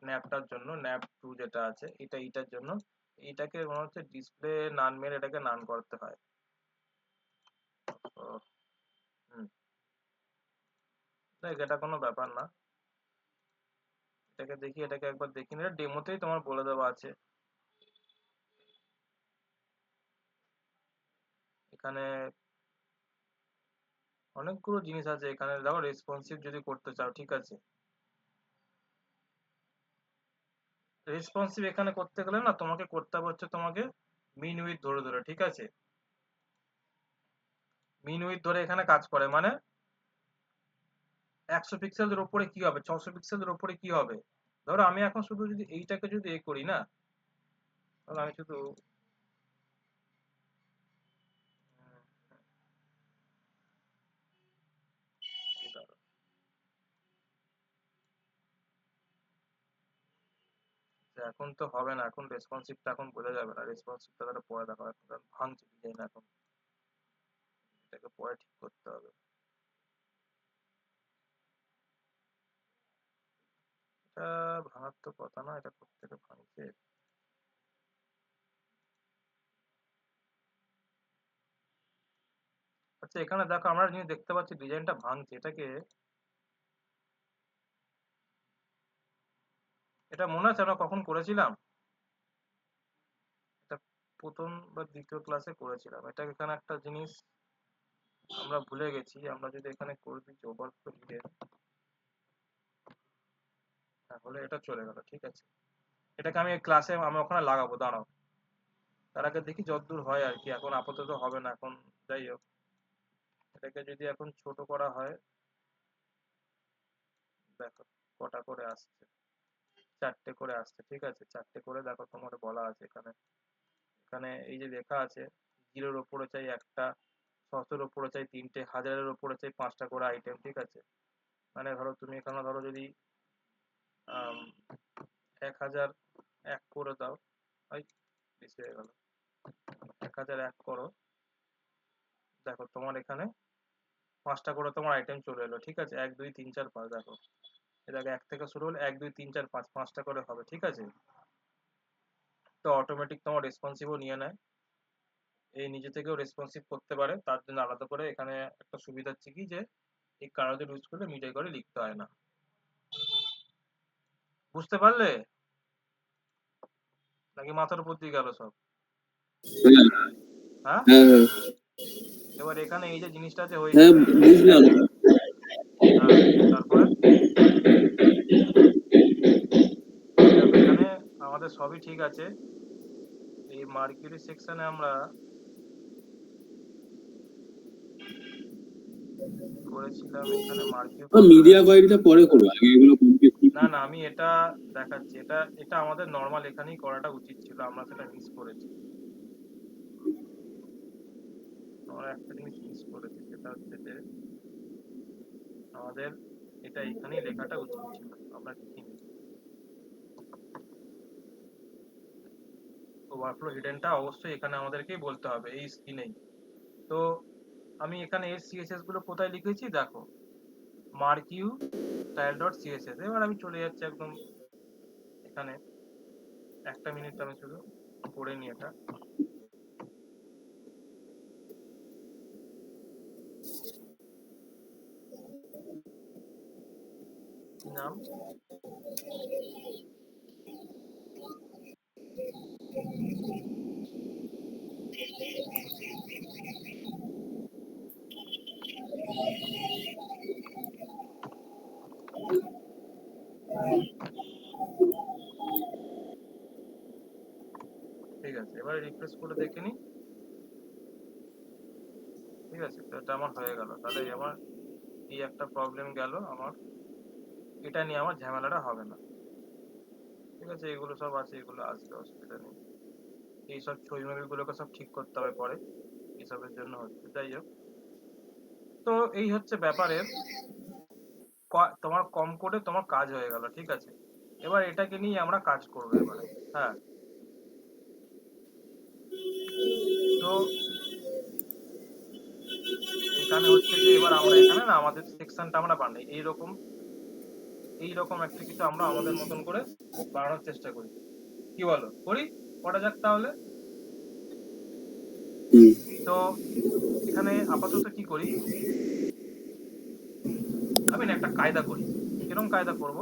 ন্যাপটার জন্য, ন্যাপ টু যেটা আছে এটার জন্য। এইটাকে মনে হচ্ছে ডিসপ্লে নান মেরে এটাকে নান করতে হয়। তো হুম, দেখ এটা কোনো ব্যাপার না। এটাকে দেখি, এটাকে একবার দেখি না, ডেমোতেই তোমার বলে দেওয়া আছে। এখানে অনেকগুলো জিনিস আছে। এখানে দেখো রেসপন্সিভ যদি করতে চাও, ঠিক আছে। রেসপন্সিভ এখানে করতে গেলে না তোমাকে করতে হবে হচ্ছে তোমাকে মিন উইথ ধরে ধরে, ঠিক আছে। মিন উইথ ধরে এখানে কাজ করে মানে 100 পিক্সেলের উপরে কি হবে, 600 পিক্সেলের উপরে কি হবে। ধরো আমি এখন শুধু যদি এইটাকে যদি এ করি না, ধরো আমি শুধু এখন তো হবে না, এখন রেসপন্সিভটা এখন বোঝা যাবে না, রেসপন্সিভটা তাহলে পরে দেখা হবে, এখন ভাঙছে ডিজাইন, এখন এটাকে পরে ঠিক করতে হবে। এটা ভাঙার তো কথা না, এটা কোথেকে ভাঙছে। আচ্ছা এখানে দেখো আমরা জিনিস দেখতে পাচ্ছি ডিজাইনটা ভাঙছে, এটাকে, এটা মনে আছে আমরা কখন করেছিলাম, এটা প্রথম বা দ্বিতীয় ক্লাসে করেছিলাম। এটা এখানে একটা জিনিস আমরা ভুলে গেছি, আমরা যদি এখানে করে দিচ্ছি ওভারফ্লো হিডেন, তাহলে এটা চলে গেল, ঠিক আছে। এটাকে আমি ক্লাসে আমি ওখানে লাগাবো, দাঁড়াও, তার আগে দেখি যতদূর হয় আর কি, এখন আপাতত হবে না এখন। যাই হোক, এটাকে যদি এখন ছোট করা হয়, দেখো কটা করে আসছে, 4টে করে আসছে, ঠিক আছে। 4টে করে দেখো তোমার বলা আছে এখানে, এখানে এই যে লেখা আছে 0-র ওপরে চাই একটা, 600-র ওপরে চাই 3টে, 1000-এর ওপরে চাই 5টা করে আইটেম, ঠিক আছে। মানে ধরো তুমি এখানে ধরো যদি 1001 করে দাও, ওই বেশি হয়ে গেল, 1001 করো, দেখো তোমার এখানে 5টা করে তোমার আইটেম চলে এলো, ঠিক আছে। 1 2 3 4 5, দেখো এই দেখো 1 থেকে শুরু হলো, 1 2 3 4 5, 5টা করে হবে, ঠিক আছে। তো অটোমেটিক তোমার রেসপন্সিভও নিয়ে নেয়, এই নিজে থেকেও রেসপন্সিভ করতে পারে, তার জন্য আলাদা করে এখানে একটা সুবিধা হচ্ছে কি, যে এই কারোদের ইউজ করলে মিটার করে লিখতে হয় না। বুঝতে পারলে নাকি মাথার উপর দিয়ে গেল সব? হ্যাঁ হ্যাঁ, হ্যাঁ হ্যাঁ, এবার এখানে এই যে জিনিসটা যে হ্যাঁ, হয়েছে, বুঝলাম। হ্যাঁ, তারপরে দেখো এখানে আমাদের সবই ঠিক আছে। এই মার্কিউরি সেকশনে আমরা কি করেছিলাম, এখানে মার্কিউরি মিডিয়া কোয়ারিটা পরে করবো, আগে এগুলো কমপ্লিট না না, আমি এটা দেখাচ্ছি, এটা এটা আমাদের নর্মাল এখানেই করাটা উচিত ছিল, আমরা সেটা মিস করেছি। আমরা একটা জিনিস মিস করেছি, সেটা হচ্ছে যে আমাদের এটা এখানেই লেখাটা উচিত ছিল, আমরা লিখিনি। ওভারফ্লো হিডেনটা অবশ্যই এখানে আমাদেরকেই বলতে হবে, এই স্ক্রিনেই। তো আমি এখানে এর সিএসএস গুলো কোথায় লিখেছি দেখো, মার্কিউ স্টাইল ডট সিএসএস। এবার আমি চলে যাচ্ছি একদম এখানে, একটা মিনিট আমি শুধু করে নিই এটা। কি নাম, ঠিক আছে। এবার রিফ্রেশ করে দেখে নিই, ঠিক আছে। তো এটা আমার হয়ে গেল, তাহলে আমার এই একটা প্রবলেম গেল, আমার এটা নিয়ে আমার ঝামেলাটা হবে না, ঠিক আছে। এগুলো সব আছে, এগুলো আসবে, অসুবিধা নেই। এইসব ছবি গুলোকে সব ঠিক করতে হবে পরে, এসবের জন্য হচ্ছে। যাই হোক, তো এই হচ্ছে ব্যাপারের, তোমার কম করে তোমার কাজ হয়ে গেল, ঠিক আছে। এবার এটাকে নিয়ে আমরা কাজ করবো এবারে। হ্যাঁ, তো এখানে হচ্ছে যে এবার আমরা এখানে না আমাদের সেকশনটা আমরা বানাই এইরকম, এইরকম একটা কিছু আমরা আমাদের মতন করে বানানোর চেষ্টা করি, কি বলো, করি, করা যাক তাহলে। হুম। তো এখানে আপাতত কি করি, আমি না একটা কায়দা করি। কিরকম কায়দা করব,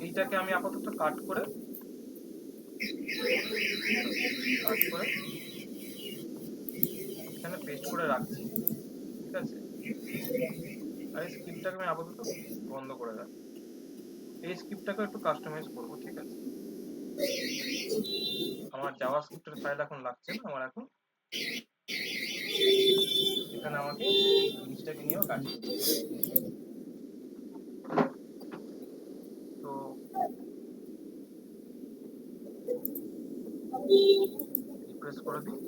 এইটাকে আমি আপাতত কাট করে এখানে পেস্ট করে রাখছি, ঠিক আছে। আর এই স্ক্রিপ্টটাকে আমি আপাতত বন্ধ করে রাখছি, এই স্ক্রিপ্টটাকে একটু কাস্টমাইজ করব, ঠিক আছে। আমার জাভা স্ক্রিপ্টের ফাইল এখন লাগছে না, আমার এখন এখানে আমাকে এই জিনিসটাকে নিয়েও কাজ করতে হবে। তো রিফ্রেশ করে দিই,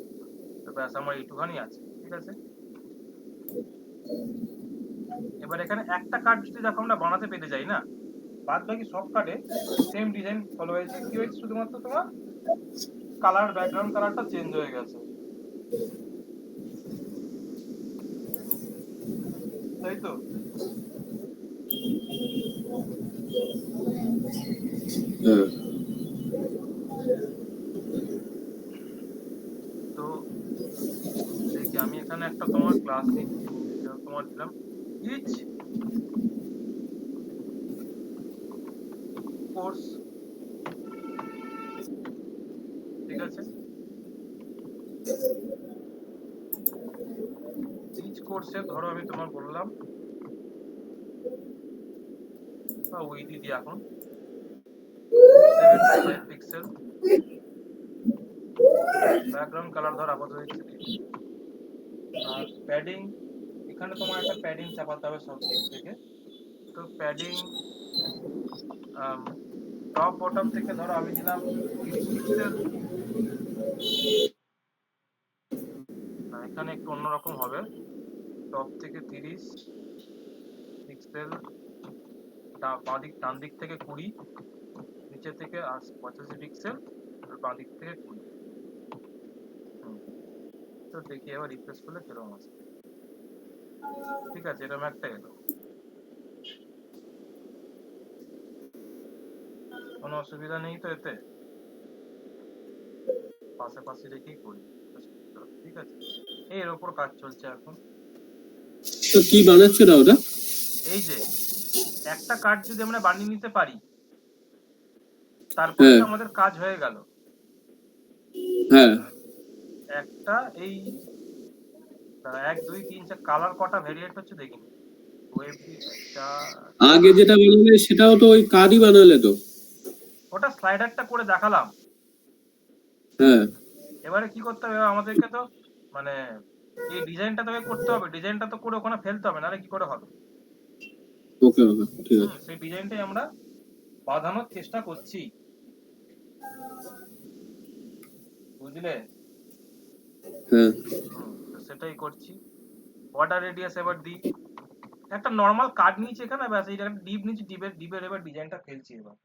তো ব্যাস আমার এইটুখানি আছে, ঠিক আছে। এবার এখানে একটা কার্ড যদি দেখো আমরা বানাতে পেরে যাই না, বাদ বাকি সব কার্ডে সেম ডিজাইন ফলো হয়েছে, কি হয়েছে শুধুমাত্র তোমার কালার, ব্যাকগ্রাউন্ড কালারটা চেঞ্জ হয়ে গেছে, তাই তো? হ্যাঁ তো দেখি আমি এখানে একটা তোমার ক্লাস নিচ্ছি, যেটা তোমার দিলাম ইচ কোর্স, ঠিক আছে? ইচ কোর্সে ধরো আমি তোমার বললাম বা ওই দিদি এখন 75 পিক্সেল, ব্যাকগ্রাউন্ড কালার ধর আপাতত দিচ্ছি, আর প্যাডিং এখানে তোমার একটা প্যাডিং চাপাতে হবে সব দিক থেকে। তো প্যাডিং টপ বটম থেকে ধরো আমি দিলাম 30 পিক্সেল, না এখানে একটু অন্যরকম হবে, টপ থেকে 30 পিক্সেল, বাঁদিক ডান দিক থেকে 20, নিচে থেকে 85 পিক্সেল, আর বাঁ দিক থেকে 20। তো দেখি এবার রিফ্রেশ করলে কিরকম আছে। ঠিক আছে, এরকম একটা এলো, কোনো অসুবিধা নেই তো এতে, পাশাপাশি রেখেই করি। ঠিক আছে, এর ওপর কাজ চলছে এখন। তো কি বানাচ্ছে না ওটা? এই যে একটা কার্ড যদি আমরা বানিয়ে নিতে পারি, তারপরে হ্যাঁ তো আমাদের কাজ হয়ে গেল। হ্যাঁ একটা এই 1 2 3 4 কালার কটা ভেরিয়েন্ট হচ্ছে দেখিনি, ওয়েব আগে যেটা বানালে সেটাও তো ওই কার্ডই বানালে তো। ওটা স্লাইডারটা করে দেখালাম। হ্যাঁ এবারে কি করতে হবে, আমাদেরকে তো মানে এই ডিজাইনটা তোকে করতে হবে, ডিজাইনটা তো করে ওখানে ফেলতে হবে, নাহলে কি করে হবে? ওকে ওকে ঠিক আছে। সেই ডিজাইনটাই আমরা বাঁধানোর চেষ্টা করছি, বুঝলে? হ্যাঁ তো সেটাই করছি। বর্ডার রেডিয়াস এবার দিই, একটা নর্মাল কার্ড নিয়েছি এখানে, ব্যাস এই একটা ডিপ নিয়েছি, ডিপের এবার ডিজাইনটা ফেলছি। এবার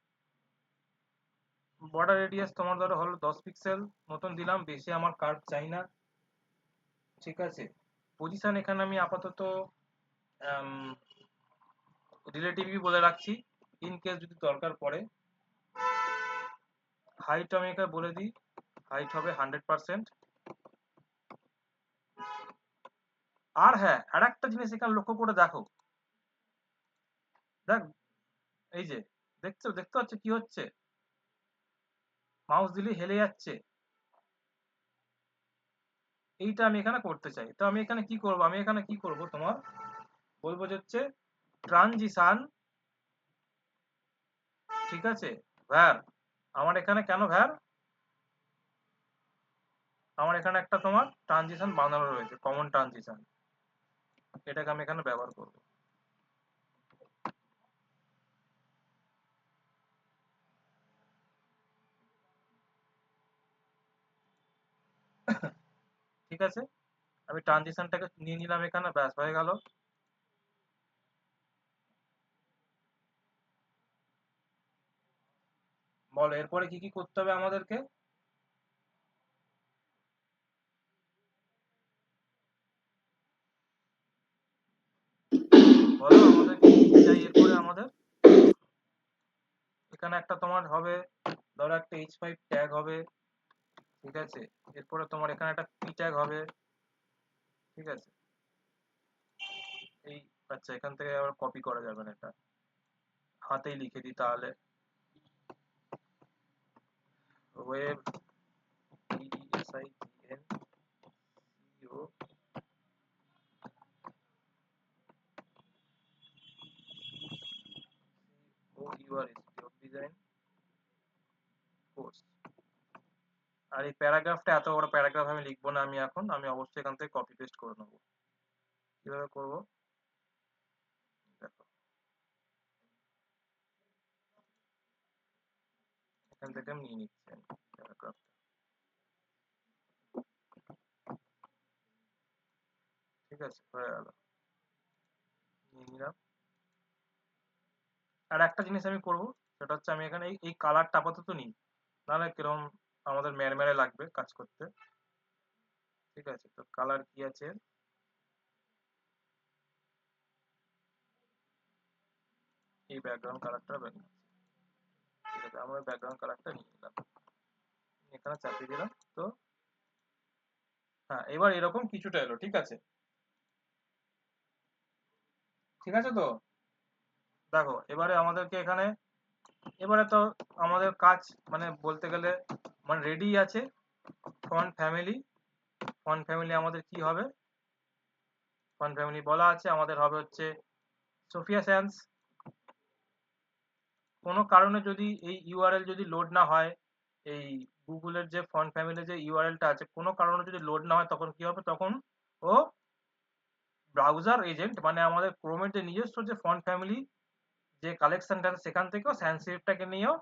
বর্ডার রেডিয়াস তোমার ধরো হলো 10 পিক্সেল মতন দিলাম, বেশি আমার কার্ড চাই না, ঠিক আছে? পজিশন এখানে আমি আপাতত রিলেটিভলি বলে রাখছি, ইন কেস যদি দরকার পড়ে। হাইট আমি এখানে বলে দিই, হাইট হবে 100%। আর হ্যাঁ, আর একটা জিনিস এখানে লক্ষ্য করে দেখো, দেখ এই যে দেখতে পাচ্ছ কি হচ্ছে, মাউস দিলে হেলে যাচ্ছে, এইটা আমি এখানে করতে চাই। তো আমি এখানে কি করব তোমার বলবো যে হচ্ছে ট্রানজিশন, ঠিক আছে? ভ্যার, আমার এখানে কেন ভ্যার, আমার এখানে একটা তোমার ট্রানজিশন বানানো রয়েছে, কমন ট্রানজিশন, এটাকে আমি এখানে ব্যবহার করব। ঠিক আছে, আমি ট্রানজিশনটাকে নিয়ে নিলাম এখানে, ব্যাস হয়ে গেল। বলো এরপরে কি কি করতে হবে আমাদেরকে? বলো আমাদেরকে কি কি চাই এরপরে আমাদের? এখানে একটা তোমার হবে, ধরো একটা H5 ট্যাগ হবে, ঠিক আছে? এরপরে তোমার এখানে একটা P ট্যাগ হবে, ঠিক আছে? এই আচ্ছা, এখান থেকে আবার কপি করা যাবে না, এটা হাতেই লিখে দিই তাহলে। Web DESIGN design course. আর এই প্যারাগ্রাফটা, এত বড় প্যারাগ্রাফ আমি লিখবো না আমি এখন, আমি অবশ্যই এখান থেকে কপি পেস্ট করে নেবো। কিভাবে করবো দেখো, এখান থেকে আমি নিয়ে নিচ্ছি প্যারাগ্রাফ, ঠিক আছে? হয়ে গেল, নিয়ে নিলাম। আর একটা জিনিস আমি করব, সেটা হচ্ছে আমি এখানে এই কালারটা আপাতত নিই, নাহলে কিরকম আমাদের মেরে লাগবে কাজ করতে। ঠিক আছে, তো কালার কি আছে, এই ব্যাকগ্রাউন্ড কালারটা ঠিক আছে, আমরা ব্যাকগ্রাউন্ড কালারটা নিয়ে নিলাম, এখানে চাপিয়ে দিলাম। তো হ্যাঁ, এবার এরকম কিছুটা এলো। ঠিক আছে, ঠিক আছে। তো দেখো এবারে আমাদেরকে এখানে, এবারে তো আমাদের কাজ মানে বলতে গেলে মানে রেডি আছে। ফন্ট ফ্যামিলি আমাদের কি হবে, ফন্ট ফ্যামিলি বলা আছে আমাদের হবে হচ্ছে সোফিয়া স্যান্স। কোনো কারণে যদি এই ইউআরএল যদি লোড না হয়, এই গুগলের যে ফন্ট ফ্যামিলি যে ইউআরএলটা আছে, কোনো কারণে যদি লোড না হয়, তখন কি হবে, তখন ও ব্রাউজার এজেন্ট মানে আমাদের ক্রোমের যে নিজস্ব যে ফন্ট ফ্যামিলি যে কালেকশনটা আছে, সেখান থেকেও স্যান্সক্রিপ্টটাকে নিয়েও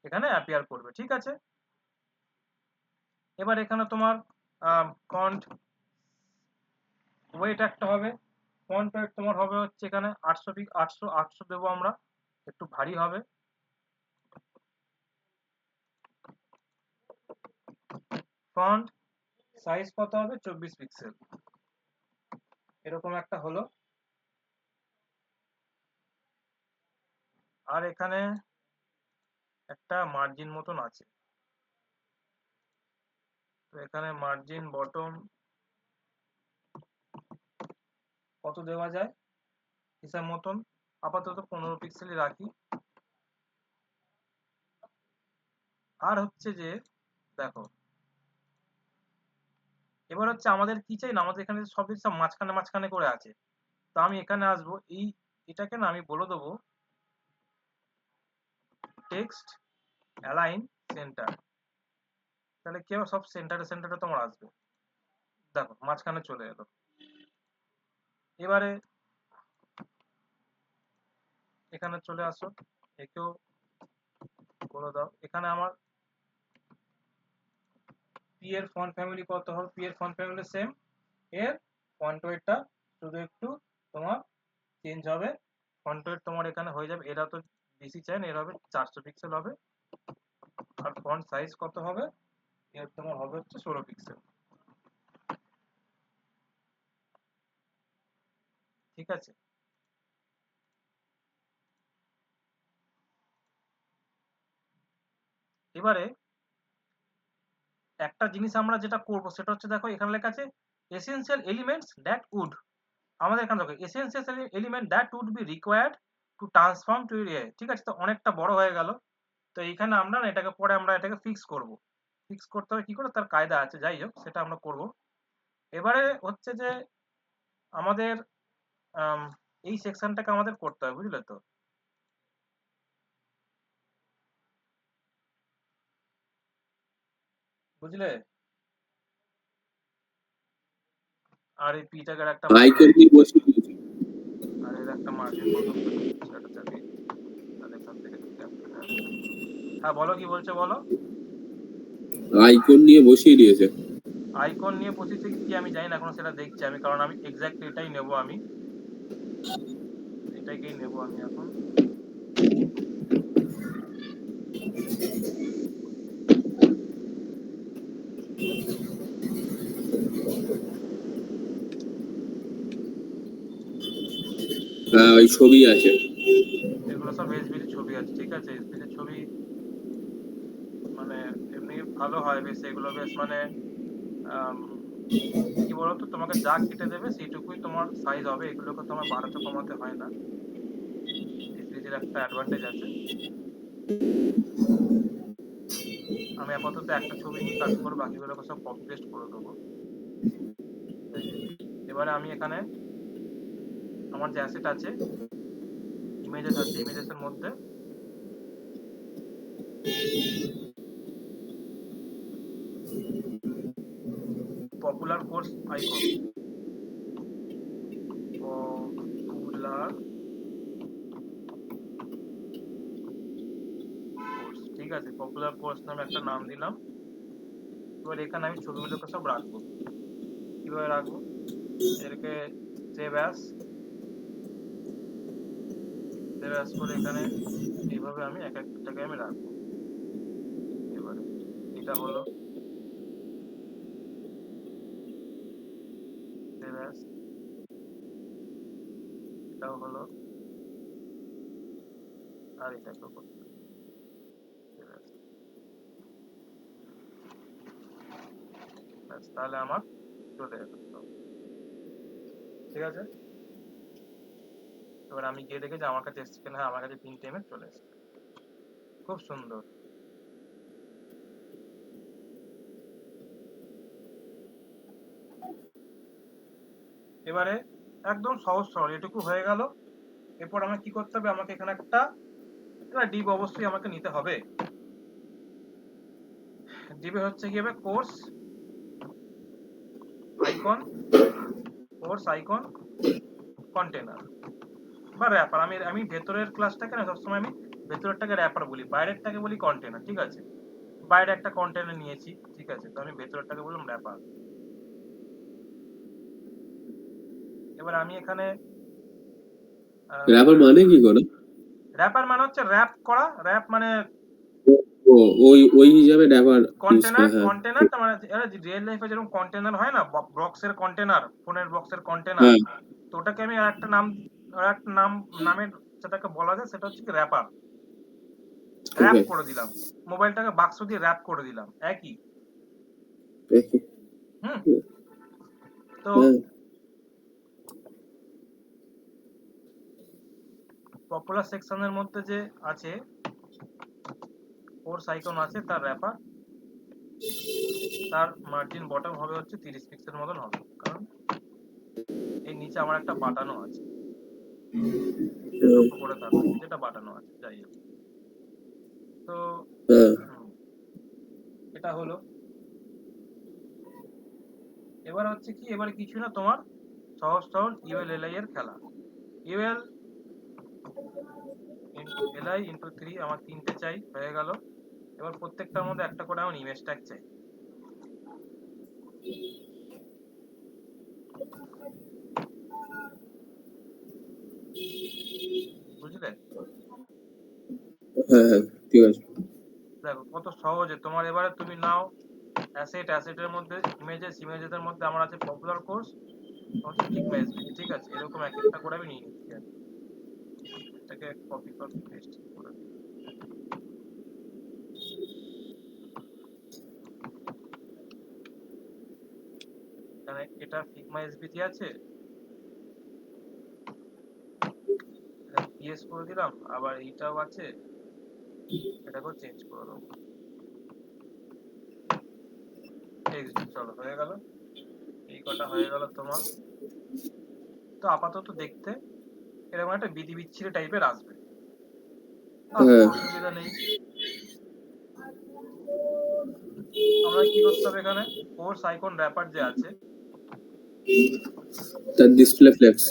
এখানে অ্যাপিয়ার করবে। ঠিক আছে, এবার এখানে তোমার ফন্ট ওয়েট একটা হবে। ফন্ট ওয়েট তোমার হবে হচ্ছে এখানে 800 দেবো আমরা, একটু ভারী হবে। ফন্ট সাইজ কত হবে, 24 পিক্সেল, এরকম একটা হলো। আর এখানে একটা মার্জিন মতন আছে, তো এখানে মার্জিন বটম কত দেওয়া যায় হিসাব মতন, আপাতত 15 পিক্সেলই রাখি। আর হচ্ছে যে দেখো, এবার হচ্ছে আমাদের কি চাই না, আমাদের এখানে সব কিছু মাঝখানে মাঝখানে করে আছে। তো আমি এখানে আসবো, এটাকে না আমি বলে দেবো টেক্সট অ্যালাইন সেন্টার, তাহলে কেউ সব সেন্টারে তোমার আসবে। দেখো মাঝখানে চলে এলো। এবারে এখানে চলে আসো, একেও বলে দাও। এখানে আমার পি এর ফন্ট ফ্যামিলি কত হবে, পি এর ফন্ট ফ্যামিলি সেম, এর ফন্ট ওয়েটটা শুধু একটু তোমার চেঞ্জ হবে। ফন্ট ওয়েট তোমার এখানে হয়ে যাবে, এরা তো বেশি চাই না, এর হবে 400 পিক্সেল হবে। আর ফন্ট সাইজ কত হবে, এর তোমার হবে হচ্ছে 16 পিক্সেল। ঠিক আছে, এবারে একটা জিনিস আমরা যেটা করব সেটা হচ্ছে, দেখো এখানে লেখা আছে এসেনশিয়াল এলিমেন্টস দ্যাট উড, আমাদের এখানে দেখো essential element that would be required to transform to AI. ঠিক আছে, তো অনেকটা বড় হয়ে গেল। তো এইখানে আমরা না এটাকে পরে আমরা এটাকে ফিক্স করব। ফিক্স করতে হবে কি করে, তার কায়দা আছে, যাই হোক সেটা আমরা করব। এবারে হচ্ছে যে আমাদের এই সেকশনটাকে আমাদের করতে হবে, বুঝলে তো। বুঝলে, আর এই পিটাকে একটা আইকন দিয়ে বসিয়ে দিয়েছে। আর এর একটা মার্জিন বটম সেটা চাবি, তাহলে এখান থেকে ট্যাপ করে আসবে। হ্যাঁ বলো, কি বলছো বলো। আইকন নিয়ে বসিয়ে দিয়েছে। আইকন নিয়ে বসেছে কি আমি জানি না, এখনো সেটা দেখছি আমি, কারণ আমি এক্স্যাক্টলি এটাই নেব, আমি এটাকেই নেব আমি এখন। ওই ছবি আছে। এগুলো সব এসবির ছবি আছে। ঠিক আছে, এসবির ছবি মানে এমনি ভালো হয় বেশ, এগুলো বেশ মানে আম, কি বলতো, তোমাকে যা কেটে দেবে সেইটুকুই তোমার সাইজ হবে, এগুলোকে তোমার বাড়াতে কমাতে হয় না। এসবির একটা অ্যাডভান্টেজ আছে। আমি আপাতত একটা ছবি নিয়ে কাজ করবো, বাকিগুলোকে সব কপি পেস্ট করে দেবো। এবারে আমি এখানে আমার যে অ্যাসেট আছে, ইমেজেস আছে, ইমেজেসের মধ্যে popular course icon, popular course, ঠিক আছে, পপুলার কোর্স নামে একটা নাম দিলাম। এবার এখানে আমি ছবিগুলোকে সব রাখবো। কিভাবে রাখবো, এটাকে সেভ অ্যাস, সেভ অ্যাজ করে এখানে এইভাবে আমি এক একটাকে আমি রাখবো। এবারে এটা হলো সেভ অ্যাজ, এটাও হলো, আর এটাকেও করতে হবে save as। ব্যাস, তাহলে আমার চলে গেল সব। ঠিক আছে, এবার আমি গিয়ে দেখি যে আমার কাছে এসছে কিনা। হ্যাঁ, আমার কাছে 3টে ইমেজ চলে এসছে, খুব সুন্দর। এবারে একদম সহজ সরল এটুকু হয়ে গেল। এরপর আমাকে কি করতে হবে, আমাকে এখানে একটা ডিপ অবশ্যই আমাকে নিতে হবে। ডিপে হচ্ছে কি হবে, course icon, course icon container বা র্যাপার। আমি আমি ভেতরের ক্লাসটাকে না সবসময় আমি ভেতরেরটাকে র্যাপার বলি, বাইরেরটাকে বলি কন্টেনার। ঠিক আছে, বাইরে একটা কন্টেনার নিয়েছি, ঠিক আছে, তো আমি ভেতরেরটাকে বললাম র্যাপার। এবার আমি এখানে র্যাপার মানে কি করে? র্যাপার মানে হচ্ছে র্যাপ করা, র্যাপ মানে ও, ওই হিসাবে র্যাপার ইউজ কন্টেনার। করে। হ্যাঁ কন্টেনার মানে রিয়েল লাইফে যেরকম কন্টেনার হয় না, বক্সের কন্টেনার, ফোনের বক্সের কন্টেনার, হ্যাঁ তো ওটাকে আমি আর একটা নাম নামের সেটাকে বলা যায়, সেটা হচ্ছে কি র্যাপার। র্যাপ ওকে করে দিলাম, মোবাইলটাকে বাক্স দিয়ে র্যাপ করে দিলাম, একই। হুম, তো হ্যাঁ পপুলার সেকশনের মধ্যে যে আছে কোর্স আইকন আছে, তার র্যাপার, তার মার্জিন বটম হবে হচ্ছে 30 পিক্সেল মতন হবে, কারণ এই নিচে আমার একটা বাটনও আছে, লক্ষ্য করে থাকো যেটা বাটনও আছে। যাই হোক, তো হ্যাঁ এটা হলো। এবার হচ্ছে কি, এবার কিছু না, তোমার সহজ সহজ ইউএল এলআই এর খেলা। ইউএল এলআই ইন্টু 3, আমার 3টে চাই, হয়ে গেল। এবার প্রত্যেকটার মধ্যে একটা করে আমার ইমেজ ট্যাগ চাই, বুঝলে? হ্যাঁ হ্যাঁ ঠিক আছে। দেখো কত সহজে তোমার। এবারে তুমি নাও অ্যাসেট, অ্যাসেটের মধ্যে ইমেজেস, ইমেজেসের মধ্যে আমার আছে পপুলার কোর্স, হচ্ছে ফিগমা এসভিজি। ঠিক আছে, এরকম এক একটা করে আমি নিয়ে নিচ্ছি। আর এটাকে কপি কপি পেস্ট করে দিই। এখানে এটা ফিগমা এসভিজি আছে, পিএস করে দিলাম, আবার এইটাও আছে, এটাকেও চেঞ্জ করে দেবো টেক্সট। চলো, হয়ে গেল। এই কটা হয়ে গেল তোমার। তো আপাতত দেখতে এরকম একটা বিধি বিচ্ছিরি টাইপের আসবে, আসতে হ্যাঁ অসুবিধা নেই। আমরা কি করতে হবে, এখানে কোর্স আইকন র্যাপার যে আছে, তার ডিসপ্লে ফ্লেক্স।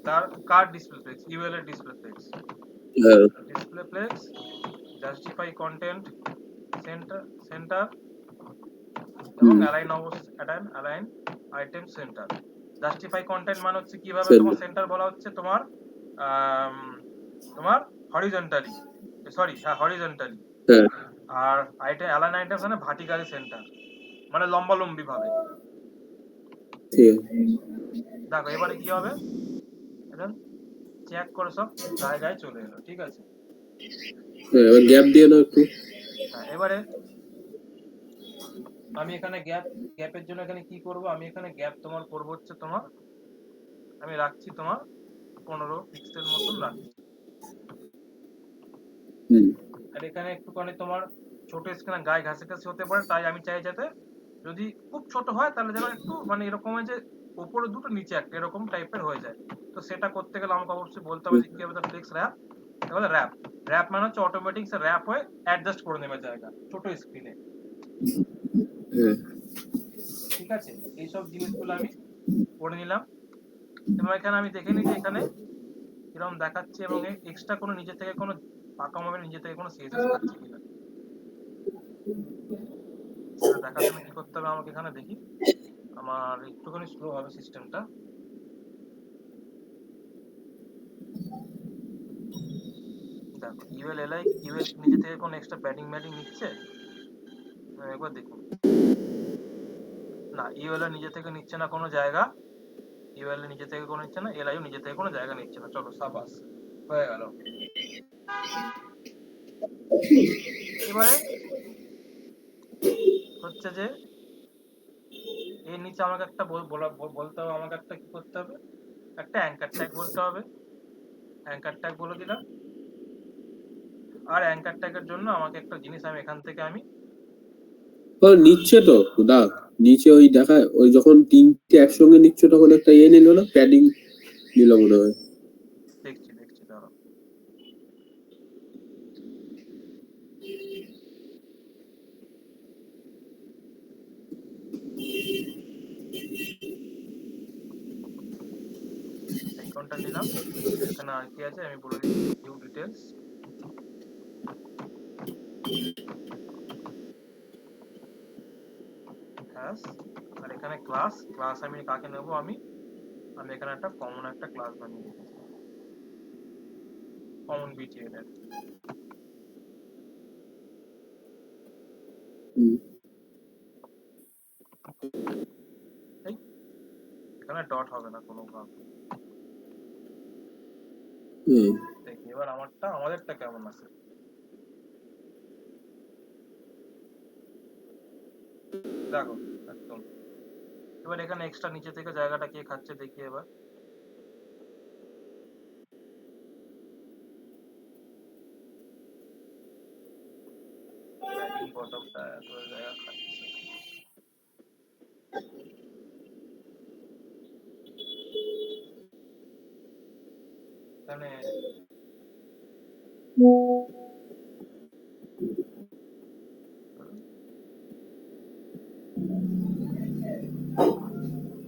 তার কার ডিসপ্লে ফ্লেক্স, ইউএল এর ডিসপ্লে ফ্লেক্স, হ্যাঁ display flex, justify content center center এবং align item center. Justify content মানে হচ্ছে কিভাবে তোমার সেন্টার বলা হচ্ছে, তোমার আম, তোমার হরিজন্টালি, সরি হ্যাঁ হরিজন্টালি, হ্যাঁ আর অ্যালাইন আইটেম মানে ভার্টিক্যালি সেন্টার, মানে লম্বালম্বি ভাবে। ঠিক আছে। দেখো এবারে কি হবে, এটা চেক করে সব জায়গায় চলে এলো। ঠিক আছে, হ্যাঁ, এবার গ্যাপ দিয়ে দাও একটু। হ্যাঁ, এবারে আমি এখানে গ্যাপের জন্য এখানে কি করব, আমি এখানে গ্যাপ তোমার করব হচ্ছে তোমার, আমি রাখছি তোমার 15 পিক্সেল মতন রাখছি। হুম আর এখানে একটুখানি তোমার ছোট স্ক্রিনে গায়ে ঘাসে হতে পারে, তাই আমি চাই যাতে যদি খুব ছোট হয় তাহলে যেন একটু মানে এরকম হয় যে উপরে দুটো নিচে একটা এরকম টাইপের হয়ে যায়। তো সেটা করতে গেলে আমাকে অবশ্যই বলতে হবে যে কি হবে, ফ্লেক্স র্যাপ। এবারে র্যাপ, র্যাপ মানে হচ্ছে অটোমেটিক সে র্যাপ হয়ে অ্যাডজাস্ট করে নেবে জায়গা ছোট স্ক্রিনে। হ্যাঁ ঠিক আছে, এইসব জিনিসগুলো আমি করে নিলাম। এবং এখানে আমি দেখে নিই যে এখানে কিরকম দেখাচ্ছে, এবং এক্সট্রা কোনো নিজে থেকে কোনো পাকা মোবাইল নিজে থেকে কোনো সিএসএস খাচ্ছে কিনা সেটা দেখার জন্য কি করতে হবে আমাকে, এখানে দেখি আমার একটুখানি স্লো হবে সিস্টেমটা। দেখো ইউএল এলআই ইউএল নিজে থেকে কোনো এক্সট্রা প্যাডিং ম্যাডিং নিচ্ছে? একবার দেখুন। না, ইউএল নিজে থেকে নিচ্ছে না কোনো জায়গা, ইউএল নিজে থেকে কোনো নিচ্ছে না, এলআইও নিজে থেকে কোনো জায়গা নিচ্ছে না। চলো সাবাস, হয়ে গেল। এবারে হচ্ছে যে এর নিচে আমাকে একটা বলতে হবে, আমাকে একটা কি করতে হবে, একটা অ্যাঙ্কার ট্যাগ বলতে হবে। অ্যাঙ্কার ট্যাগ বলে দিলাম। আর অ্যাঙ্কার ট্যাগের জন্য আমাকে একটা জিনিস আমি এখান থেকে আমি ও নিচ্ছে তো দা, নিচে ওই দেখা, ওই যখন তিনটে একসঙ্গে নিচ্ছে তখন একটা নিল না, প্যাডিং নিল মনে হয়। দেখছি দাঁড়াও। আইকনটা নিলাম। এখানে আর কি আছে আমি বলে দিচ্ছি, ভিউ ডিটেলস, হ্যাশ, আর এখানে ক্লাস। ক্লাস আমি কাকে নেব, আমি এখানে একটা কমন একটা ক্লাস বানিয়ে দিচ্ছি, কমন বিটিএল এর। এখানে ডট হবে না কোনো ভাবে। দেখি এবার আমাদেরটা কেমন আছে। দেখো একদম। এবার এখানে এক্সট্রা নিচে থেকে জায়গাটা কে খাচ্ছে দেখি এবার। প্যাডিং বটমটা এত জায়গা খাচ্ছে। এখানে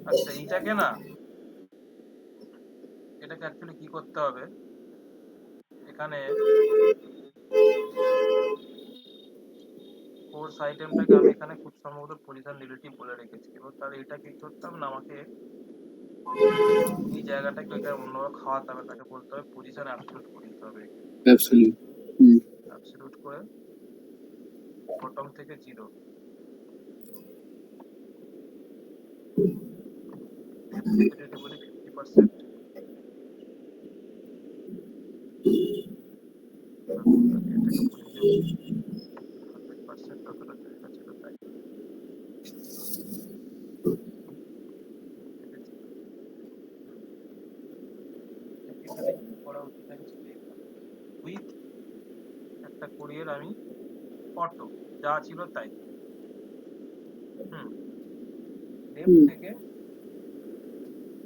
আচ্ছা এইটাকে না, এটাকে অ্যাকচুয়ালি কি করতে হবে, এখানে কোর্স আইটেমটাকে আমি এখানে খুব সম্ভবত পজিশন রিলেটিভ বলে রেখেছি। এবার তাহলে এটাকে কি করতে হবে না, আমাকে এই জায়গাটাকে ওইটা অন্যভাবে খাওয়াতে হবে, তাকে বলতে হবে পজিশন অ্যাবসলিউট করে দিতে হবে। অ্যাবসলিউট অ্যাবসলিউট করে বটম থেকে 0, ডেপথ যদি বলি 50%, এটাকে বলি যে 100% যতটা জায়গা ছিল তাই। এখানে কি করা উচিত আমি সেটাই ভাবছি। উইথ একটা কোরিয়ার আমি অটো যা ছিল তাই। লেফট থেকে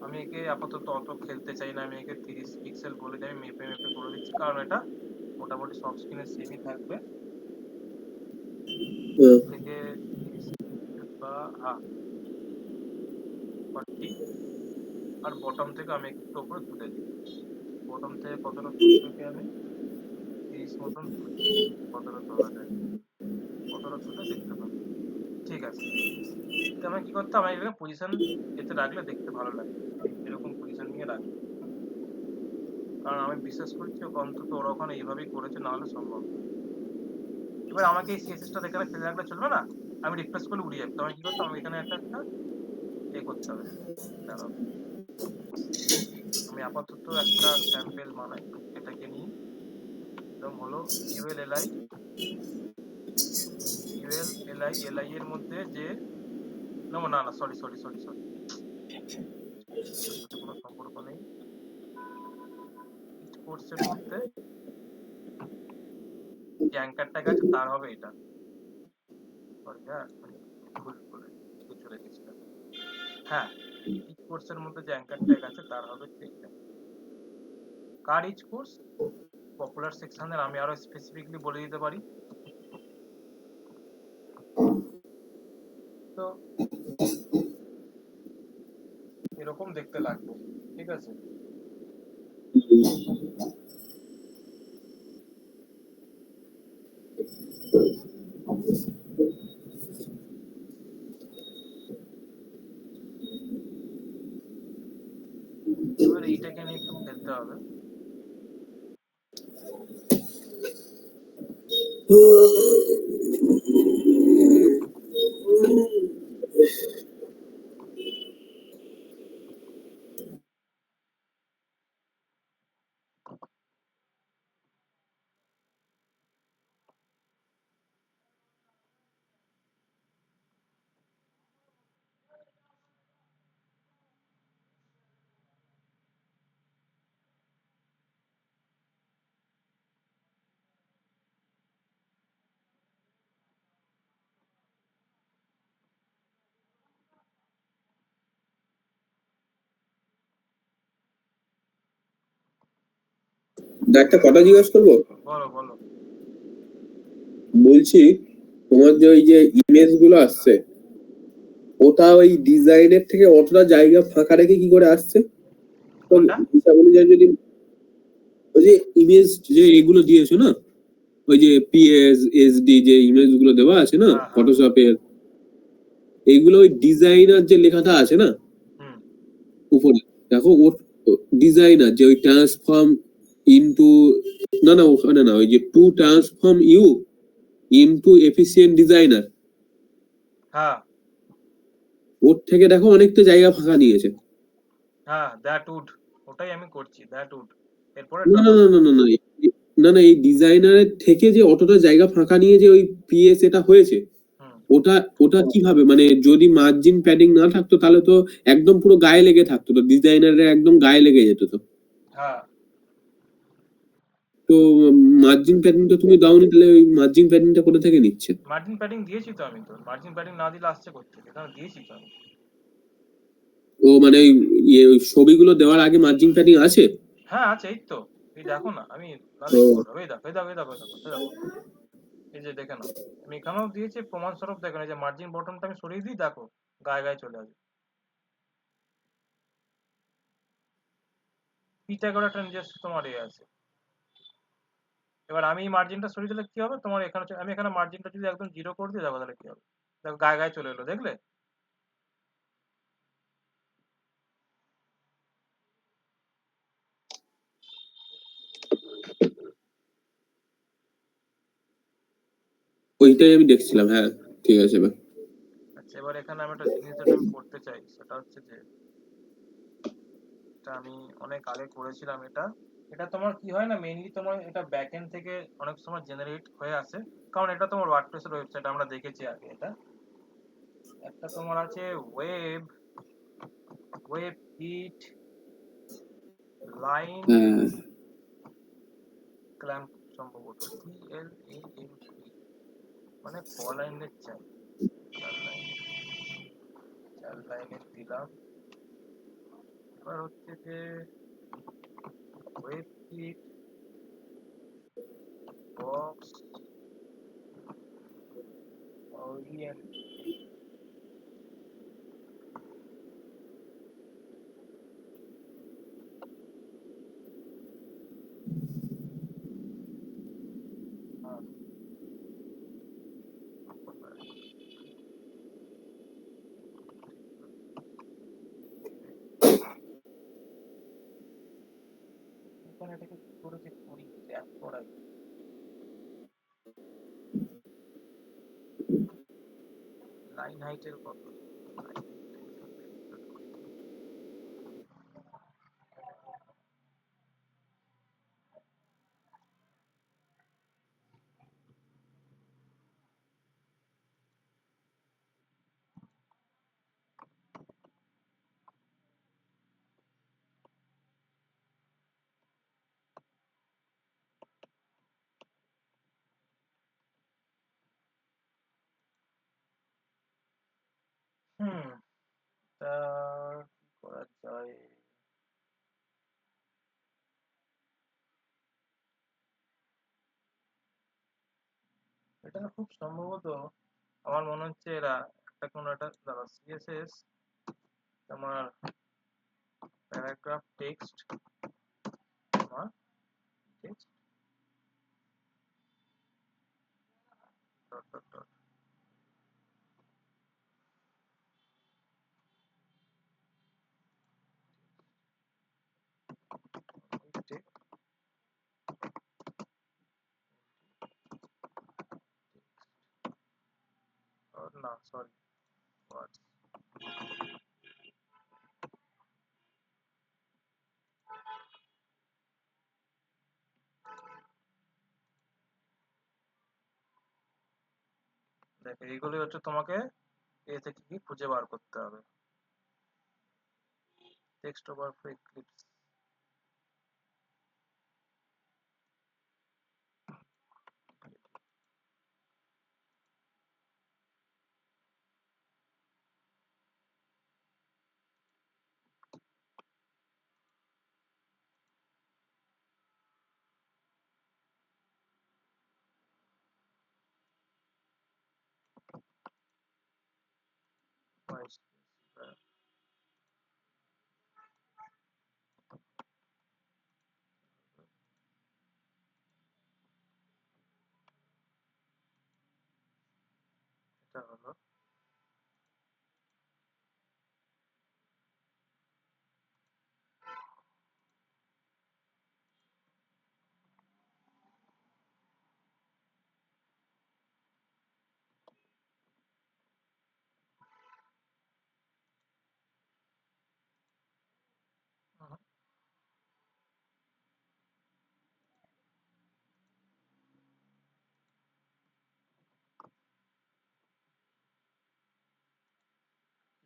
আমি একে আপাতত অত খেলতে চাই না, আমি একে 30 পিক্সেল বলে দিয়ে আমি মেপে করে দিচ্ছি, কারণ এটা মোটামুটি সব স্ক্রিনে সেমই থাকবে। থেকে 30 পিক্সেল বা 40, আর বটম থেকে আমি একটু উপরে তুলে দিই। বটম থেকে কতটা তুলতে আমি 30 মতন তুলি, কতটা তোলা যায়, কতটা তুলে দেখতে পাবো। ঠিক আছে, তো আমি কি করতে, আমার এখানে পজিশন এতে রাখলে দেখতে ভালো লাগবে, এরকম পজিশন নিয়ে রাখবো, কারণ আমি বিশ্বাস করছি ওকে অন্তত ওরা ওখানে এইভাবেই করেছে, না হলে সম্ভব না। এবার আমাকে এই সিএসএসটা এখানে ফেলে রাখলে চলবে না, আমি রিফ্রেশ করলে উড়ে যাবে। তো আমি কি করতাম, আমি এখানে একটা করতে হবে। দাঁড়াও, আমি আপাতত একটা স্যাম্পল বানাই, এটাকে নিয়ে এরকম হলো এলআই এর মধ্যে যে না সরি সাথে কোনো সম্পর্ক নেই। কোর্সের মধ্যে যে অ্যাঙ্কার ট্যাগ আছে তার হবে এটা। সরি ভুল করে চলে গেছিলাম। হ্যাঁ, ইচ কোর্সের মধ্যে যে অ্যাঙ্কার ট্যাগ আছে তার হবে এইটা। কার ইচ কোর্স পপুলার সেকশনের আমি আরো স্পেসিফিকলি বলে দিতে পারি। তো এরকম দেখতে লাগবে, ঠিক আছে। এবার এইটাকে নিয়ে একটু খেলতে হবে। একটা কথা জিজ্ঞেস করবো? বলো বলো। বলছি তোমার যে ওই যে ইমেজ গুলো আসছে, ওটা ওই ডিজাইনের থেকে অতটা জায়গা ফাঁকা রেখে কি করে আসছে? তো কোনটা? হিসাব অনুযায়ী যদি ওই যে ইমেজ যে এগুলো দিয়েছো না, ওই যে পিএস এসডি যে ইমেজ গুলো দেওয়া আছে না হ্যাঁ হ্যাঁ। ফটোশপের, এইগুলো ওই ডিজাইনার যে লেখাটা আছে না হুম। উপরে, দেখো ওর ডিজাইনার যে ওই ট্রান্সফর্ম ইনটু, না না ওখানে না, ওই যে to transform you into efficient designer, হ্যাঁ ওর থেকে দেখো অনেকটা জায়গা ফাঁকা নিয়েছে। হ্যাঁ, দ্যাট উড, ওটাই আমি করছি, দ্যাট উড। এরপরে না না না না না না না না, এই ডিজাইনারের থেকে যে অতটা জায়গা ফাঁকা নিয়ে যে ওই পিএস এটা হয়েছে, হুম। ওটা ওটা কিভাবে, মানে যদি মার্জিন প্যাডিং না থাকতো তাহলে তো একদম পুরো গায়ে লেগে থাকতো, তো ডিজাইনারের একদম গায়ে লেগে যেত তো। হ্যাঁ তো মার্জিন প্যাডিংটা তুমি দাওনি, তাহলে ওই মার্জিন প্যাডিংটা কোথা থেকে নিচ্ছে? মার্জিন প্যাডিং দিয়েছি তো আমি, তো মার্জিন প্যাডিং না দিলে আসছে কোত্থেকে, কারণ দিয়েছি তো আমি। ও মানে ওই ছবিগুলো দেওয়ার আগে মার্জিন প্যাডিং আছে? হ্যাঁ আছে, এই তো, এই দেখো না, আমি না তো দেখি বলবো, এই দেখো এই দেখো এই দেখো এই দেখো এই দেখো, এই যে দেখে নাও, আমি এখানেও দিয়েছি প্রমাণস্বরূপ, দেখেন এই যে মার্জিন বটনটা আমি সরিয়ে দিই, দেখো গায়ে গায়ে চলে আসবে। পিটা করে একটা নিজস্ব তোমার এ আছে। এবার আমি এই মার্জিনটা সরিয়ে দিলে কি হবে, তোমার এখানে আমি এখানে মার্জিনটা যদি একদম জিরো করে দিই, দেখো তাহলে কি হবে, দেখো গায়ে গায়ে চলে এলো, দেখলে? ওইটাই আমি দেখছিলাম, হ্যাঁ ঠিক আছে এবার। আচ্ছা, এবার এখানে আমি একটা জিনিস যেটা আমি করতে চাই, সেটা হচ্ছে যে এটা আমি অনেক আগে করেছিলাম, এটা এটা তোমার কি হয় না, মেইনলি তোমার এটা ব্যাক এন্ড থেকে অনেক সময় জেনারেট হয়ে আসে, কারণ এটা তোমার ওয়ার্ডপ্রেসের ওয়েবসাইট, আমরা দেখেছি আগে। এটা একটা তোমার আছে ওয়েব ওয়েব কিট লাইন হ্যাঁ ক্ল্যাম্প, সম্ভবত CLAMP, মানে ক লাইনের চাই, 4 লাইন, 4 লাইনের দিলাম। এবার হচ্ছে যে ওয়েব কিট বক্স ওরিয়েন্ট, এখানে এটাকে কি করে যে করি, ট্যাপ করাই, লাইন হাইটের কত, হুম, তা কি করা যায়? এটা খুব সম্ভবত আমার মনে হচ্ছে এরা একটা কোনো একটা দাঁড়া, সিএসএস তোমার প্যারাগ্রাফ টেক্সট, তোমার text dot dot dot text, না সরি, দেখো এইগুলো হচ্ছে তোমাকে এ থেকে কি খুঁজে বার করতে হবে। টেক্সট ওভার ফ্রি ক্লিপস, এটা হলো।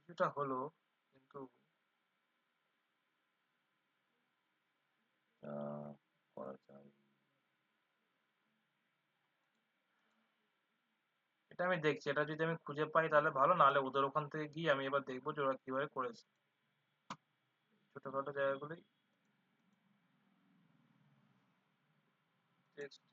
কিছুটা হলো, কিন্তু করা যায়। এটা আমি দেখছি, এটা যদি আমি খুঁজে পাই তাহলে ভালো, নাহলে ওদের ওখান থেকে গিয়ে আমি এবার দেখবো যে ওরা কিভাবে করেছে ছোটখাটো জায়গাগুলি। টেক্সট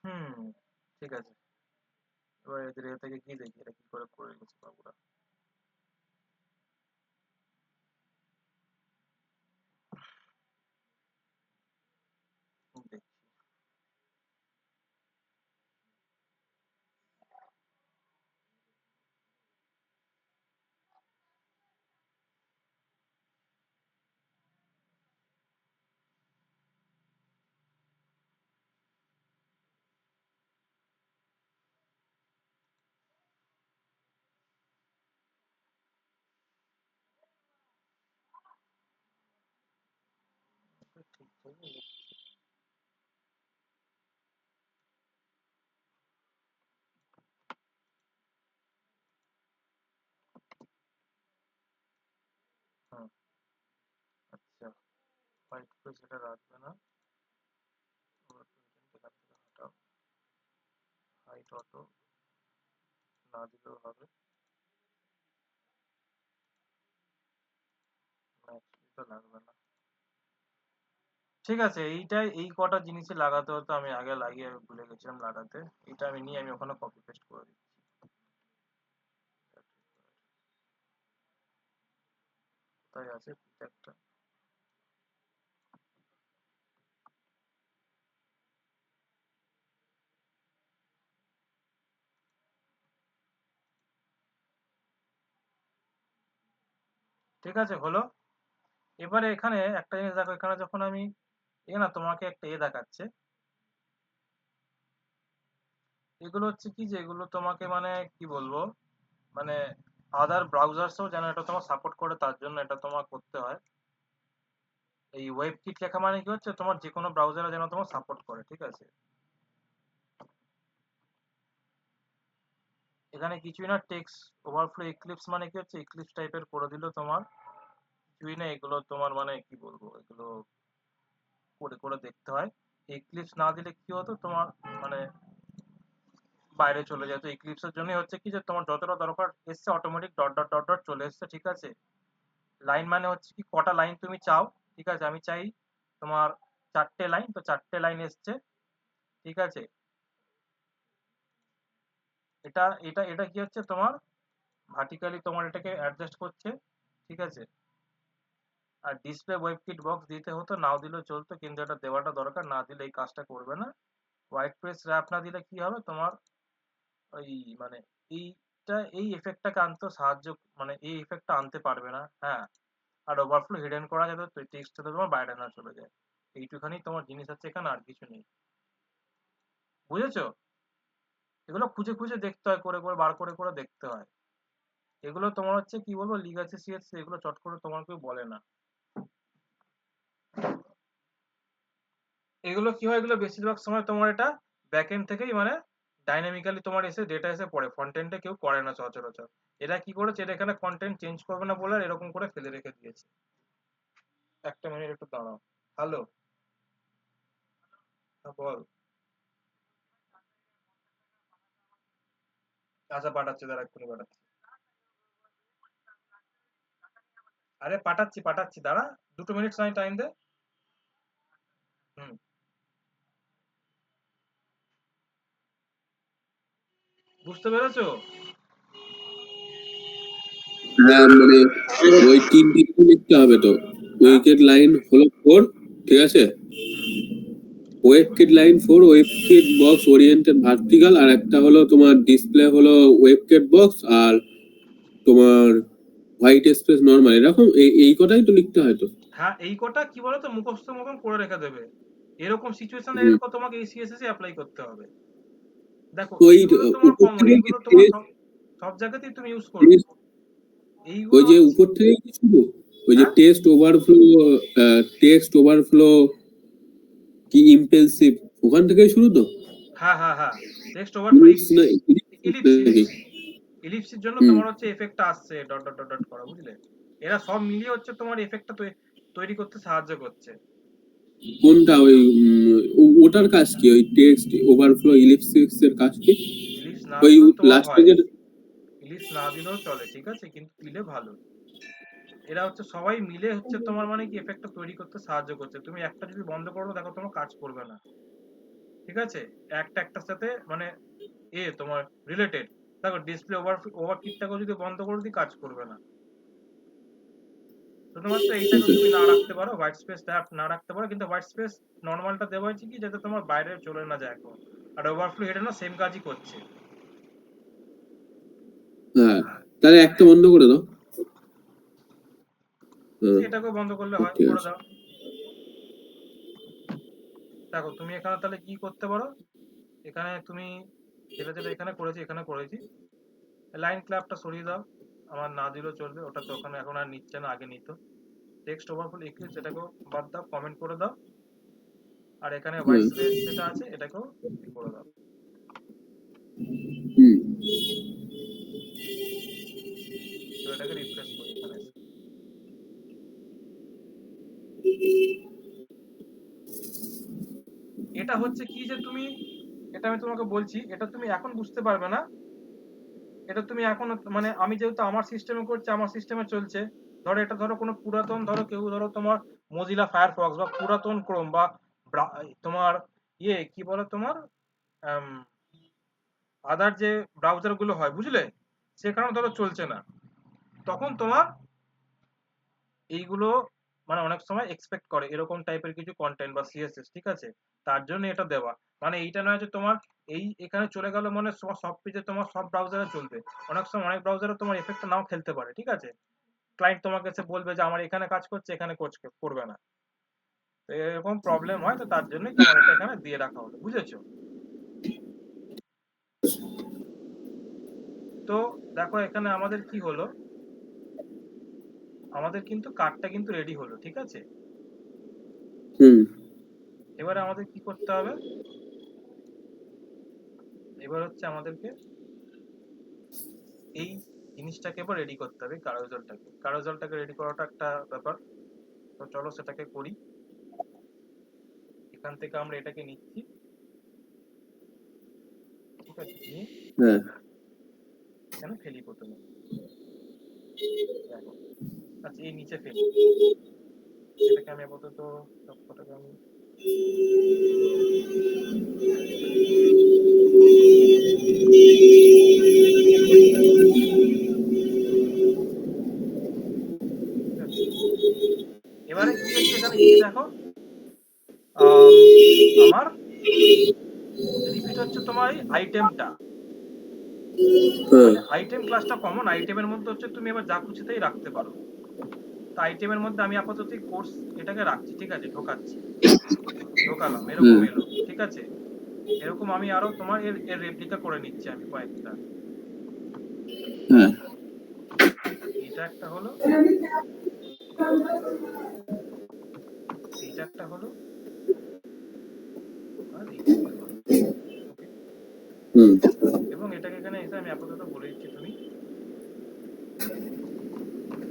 হুম, ঠিক আছে। এবার এদের এ থেকে কি দেখি এটা কি করে করে গেছে বাবুরা। দেখি। ঠিক আছে। হুম, আচ্ছা, হোয়াইট পেজ এটা রাখবে না, ওর প্রয়োজনটা এখান থেকে হটাও। হাইট অটো না দিলেও হবে, ম্যাক্স তো লাগবে না। ঠিক আছে, এইটাই, এই কটা জিনিসই লাগাতে হতো, আমি আগে লাগিয়ে ভুলে গেছিলাম লাগাতে। এটা আমি নিয়ে আমি ওখানে কপি পেস্ট করে দিচ্ছি। কোথায় আছে একটা। ঠিক আছে, হলো। এবারে এখানে একটা জিনিস দেখো, এখানে যখন আমি এখানে তোমাকে একটা দেখাচ্ছে, এগুলো হচ্ছে কি যে এগুলো তোমাকে মানে কি বলবো, মানে আদার ব্রাউজার্সও যেন এটা তোমার সাপোর্ট করে, তার জন্য এটা তোমার করতে হয়। এই ওয়েব কিট লেখা মানে কি হচ্ছে তোমার যে কোনো ব্রাউজারে যেন তোমার সাপোর্ট করে, ঠিক আছে। এখানে কিছুই না, টেক্সট ওভারফ্লো এক্লিপস মানে কি হচ্ছে এক্লিপস টাইপের করে দিল তোমার, কিছুই না, এগুলো তোমার মানে কি বলবো, এগুলো করে করে দেখতে হয়। এক্লিপস না দিলে কি হতো তোমার মানে বাইরে চলে যেত। এক্লিপসের জন্যই হচ্ছে কি যে তোমার যতটা দরকার এসছে automatic dot dot dot dot চলে এসছে, ঠিক আছে। লাইন মানে হচ্ছে কি কটা লাইন তুমি চাও, ঠিক আছে, আমি চাই তোমার 4টে লাইন, তো 4টে লাইন এসছে, ঠিক আছে। এটা এটা এটা কি হচ্ছে তোমার ভার্টিক্যালি তোমার এটাকে অ্যাডজাস্ট করছে, ঠিক আছে। আর ডিসপ্লে ওয়েব কিট বক্স দিতে হতো, নাও দিলেও চলতো, কিন্তু এটা দেওয়াটা দরকার, না দিলে এই কাজটা করবে না। হোয়াইট প্রেস র্যাপ না দিলে কি হবে তোমার ওই মানে এইটা এই এফেক্টটাকে আনতে সাহায্য, মানে এই এফেক্টটা আনতে পারবে না, হ্যাঁ। আর ওভারফ্লো হিডেন করা যাতে টেক্সটটা তোমার বাইরে না চলে যায়, এইটুখানি তোমার জিনিস আছে এখানে, আর কিছু নেই, বুঝেছো। এগুলো খুঁজে খুঁজে দেখতে হয়, করে করে বার করে করে দেখতে হয়। এগুলো তোমার হচ্ছে কি বলবো লিগাসি সিএস, এগুলো চট করে তোমার কেউ বলে না। এগুলো কি হয়, এগুলো বেশিরভাগ সময় তোমার এটা ব্যাকএন্ড থেকেই মানে ডাইনামিক্যালি তোমার এসে ডেটা এসে পড়ে, ফ্রন্ট এন্ডে কেউ করে না সচরাচর। এরা কি করেছে, এটা এখানে কন্টেন্ট চেঞ্জ করবে না বলে আর এরকম করে ফেলে রেখে দিয়েছে। একটা মিনিট একটু দাঁড়াও। হ্যালো, বল। আচ্ছা পাঠাচ্ছি, দাঁড়া এক্ষুনি পাঠাচ্ছি। আরে পাঠাচ্ছি পাঠাচ্ছি, দাঁড়া 2 মিনিট সময় টাইম দে। হুম, বুঝতে পেরেছো? হ্যাঁ মানে ওই তিনটে লিখতে হবে তো। হ্যাঁ, উইকেট লাইন হলো 4, ঠিক আছে। Hmm, web kit line 4, web kit box oriented vertical, আর একটা হলো তোমার ডিসপ্লে হলো ওয়েব কিট বক্স, আর তোমার হোয়াইট স্পেস নরমাল, এরকম এই কথাই তো লিখতে হয় তো। হ্যাঁ, এই কটা কি বলতো মুখস্থ মতন করে রেখে দেবে, এরকম সিচুয়েশনে হুম। এরকম তোমাকে এই সিএসএস অ্যাপ্লাই করতে হবে। দেখো তো ওই এইগুলো তোমার উপর কমন, থেকে কি এইগুলো তোমার সব সব জায়গাতেই তুমি ইউজ করবে টেস্ট, এইগুলো ওই যে হচ্ছে। উপর থেকে কি শুরু, ওই যে হ্যাঁ টেক্সট ওভারফ্লো কি ইমপেলসিভ, ওখান থেকে শুরু তো। হ্যাঁ হ্যাঁ হ্যাঁ, টেক্সট ওভারফ্লো ইলিপস না ইলিপস নাকি? ইলিপসের জন্য হুম। তোমার হচ্ছে এফেক্টটা আসছে ডট ডট ডট ডট করা, বুঝলে। এরা সব মিলিয়ে হচ্ছে তোমার এফেক্টটা তৈরি করতে সাহায্য করছে। কোনটা ওই ওটার কাজ কি, ওই টেক্সট ওভারফ্লো ইলিপসিস এর কাজ কি? ইলিপস না ওই দিলেও তোমার লাস্টে হয়, যে ইলিপস না দিলেও চলে, ঠিক আছে, কিন্তু দিলে ভালো। এরা হচ্ছে সবাই মিলে হচ্ছে তোমার মানে কি এফেক্টটা তৈরি করতে সাহায্য করছে। তুমি একটা যদি বন্ধ করো দেখো তোমার কাজ করবে না, ঠিক আছে। একটা একটার সাথে মানে তোমার রিলেটেড। দেখো ডিসপ্লে ওভারকিটটাকে যদি বন্ধ করে দিই কাজ করবে না। শুধুমাত্র এইটাকে তুমি না রাখতে পারো, হোয়াইট স্পেস ট্যাব না রাখতে পারো, কিন্তু হোয়াইট স্পেস নর্মালটা দেওয়া হয়েছে কি যাতে তোমার বাইরে চলে না যায় এখন। আর ওভারফ্লো এটা না সেম কাজই করছে। হ্যাঁ, তাহলে একটা বন্ধ করে দাও। হ্যাঁ, এটাকেও বন্ধ করলে হয়, ঠিক করে আছে। দাও। দেখো তুমি এখানে তাহলে কি করতে পারো, এখানে তুমি যেটা যেটা এখানে করেছি এখানে করেছি, লাইন ক্ল্যাপটা সরিয়ে দাও, আমার না দিলেও চলবে, ওটা তো ওখানে এখন আর নিচ্ছে না, আগে নিত। টেক্সট ওভারফ্লো এক্লিপস এটাকেও বাদ দাও, কমেন্ট করে দাও। আর এখানে হোয়াইট হ্যাঁ। স্পেস যেটা আছে এটাকেও করে দাও। হুম। তো এটাকে রিফ্রেশ করি এখানে এসে। এটা হচ্ছে কি যে তুমি, এটা আমি তোমাকে বলছি, এটা তুমি এখন বুঝতে পারবে না। এটা তুমি এখন মানে আমি যেহেতু আমার সিস্টেমে করছি, আমার সিস্টেমে চলছে। ধরো এটা ধরো কোনো পুরাতন, ধরো কেউ ধরো তোমার মজিলা ফায়ারফক্স বা পুরাতন ক্রোম বা তোমার কি বলে তোমার আদার যে ব্রাউজার গুলো হয়, বুঝলে, সেখানে ধরো চলছে না, তখন তোমার এইগুলো মানে অনেক সময় এক্সপেক্ট করে এরকম টাইপের কিছু কন্টেন্ট বা সিএসএস, ঠিক আছে। তার জন্য এটা দেওয়া, মানে এইটা নয় যে তোমার এখানে চলে গেল মানে তোমার সব পেজে তোমার সব ব্রাউজারে চলবে। অনেক সময় অনেক ব্রাউজারে তোমার এফেক্টটা নাও খেলতে পারে, ঠিক আছে। ক্লায়েন্ট তোমাকে এসে বলবে যে আমার এখানে কাজ করছে, এখানে করবে না। তো এরকম প্রবলেম হয়, তো তার জন্য আমার এটা এখানে দিয়ে রাখা হলো, বুঝেছো? তো দেখো এখানে আমাদের কি হলো, আমাদের কিন্তু কার্ডটা কিন্তু রেডি হলো, ঠিক আছে? হুম এবারে আমাদের কি করতে হবে, এবার হচ্ছে আমাদেরকে এই জিনিসটাকে এবার রেডি করতে হবে, কারোজালটাকে রেডি করাটা একটা ব্যাপার। তো চলো সেটাকে করি। এখান থেকে আমরা এটাকে নিচ্ছি, ঠিক আছে, নিয়ে হ্যাঁ এখানে ফেলি প্রথমে, দেখো। আচ্ছা, এই নিচে ফেলি, এটাকে আমি আপাতত সবকটাকে আমি ঠিক আছে। এবারে কি হচ্ছে এখানে, এই দেখো আমার রিপিট হচ্ছে তোমার এই আইটেমটা, হ্যাঁ মানে আইটেম ক্লাসটা কমন, আইটেমের মধ্যে হচ্ছে তুমি এবার যা খুশি তাই রাখতে পারো। তো আইটেমের মধ্যে আমি আপাতত কোর্স এটাকে রাখছি, ঠিক আছে, ঢোকাচ্ছি, ঢোকালাম, এরকম হুম এলো, ঠিক আছে। এরকম আমি আরো তোমার এর এর রেপ্লিকা করে নিচ্ছি আমি কয়েকটা। হ্যাঁ এইটা একটা হলো, এইটা একটা হলো, আর এইটা একটা হলো, ওকে। হুম এবং এটাকে এখানে এসে আমি আপাতত বলে দিচ্ছি, তুমি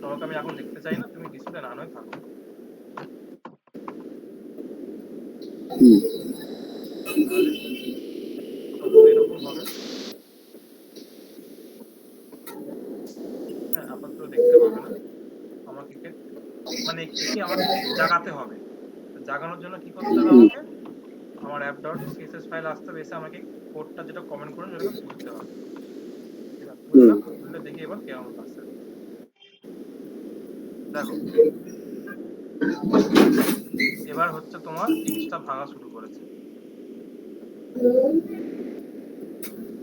তোমাকে আমি এখন দেখতে চাই না, তুমি ডিসপ্লে না নয় থাকো। হুম তাহলে আপাতত এরকম হবে, হ্যাঁ, আপাতত দেখতে পাবে না। আমাকে মানে একে আমাকে জাগাতে হবে। তো জাগানোর জন্য কি করতে হবে হুম আমাকে, আমার অ্যাপ ডট সিএসএস ফাইল আসতে হবে, এসে আমাকে কোডটা যেটা কমেন্ট করুন সেটাকে তুলতে হবে। ঠিক আছে, হুম তুললাম, তুললে দেখি এবার কেমন আসছে। দেখো এবার হচ্ছে তোমার জিনিসটা ভাঙা শুরু করেছে।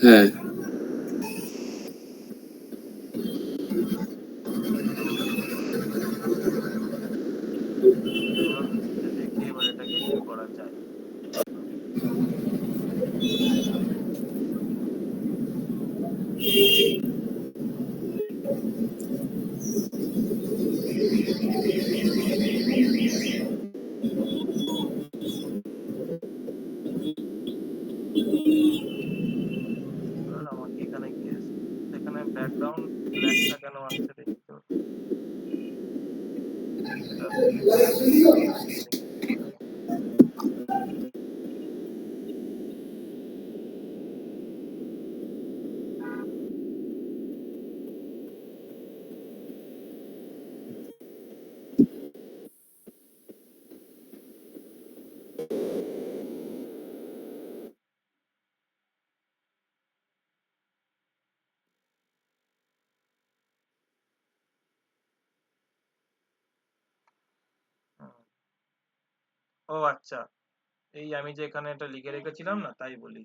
হ্যাঁ এবার হচ্ছে যে দেখি এবার এটাকে কি করা যায়। এবার আমাকে এখানে গিয়ে এখানে ব্যাকগ্রাউন্ড ব্ল্যাকটা কেন আসছে দেখি তো, এটা ব্যাকগ্রাউন্ড এখানে কি করে। হুম, ও আচ্ছা, এই আমি যে এখানে এটা লিখে রেখেছিলাম না, তাই বলি,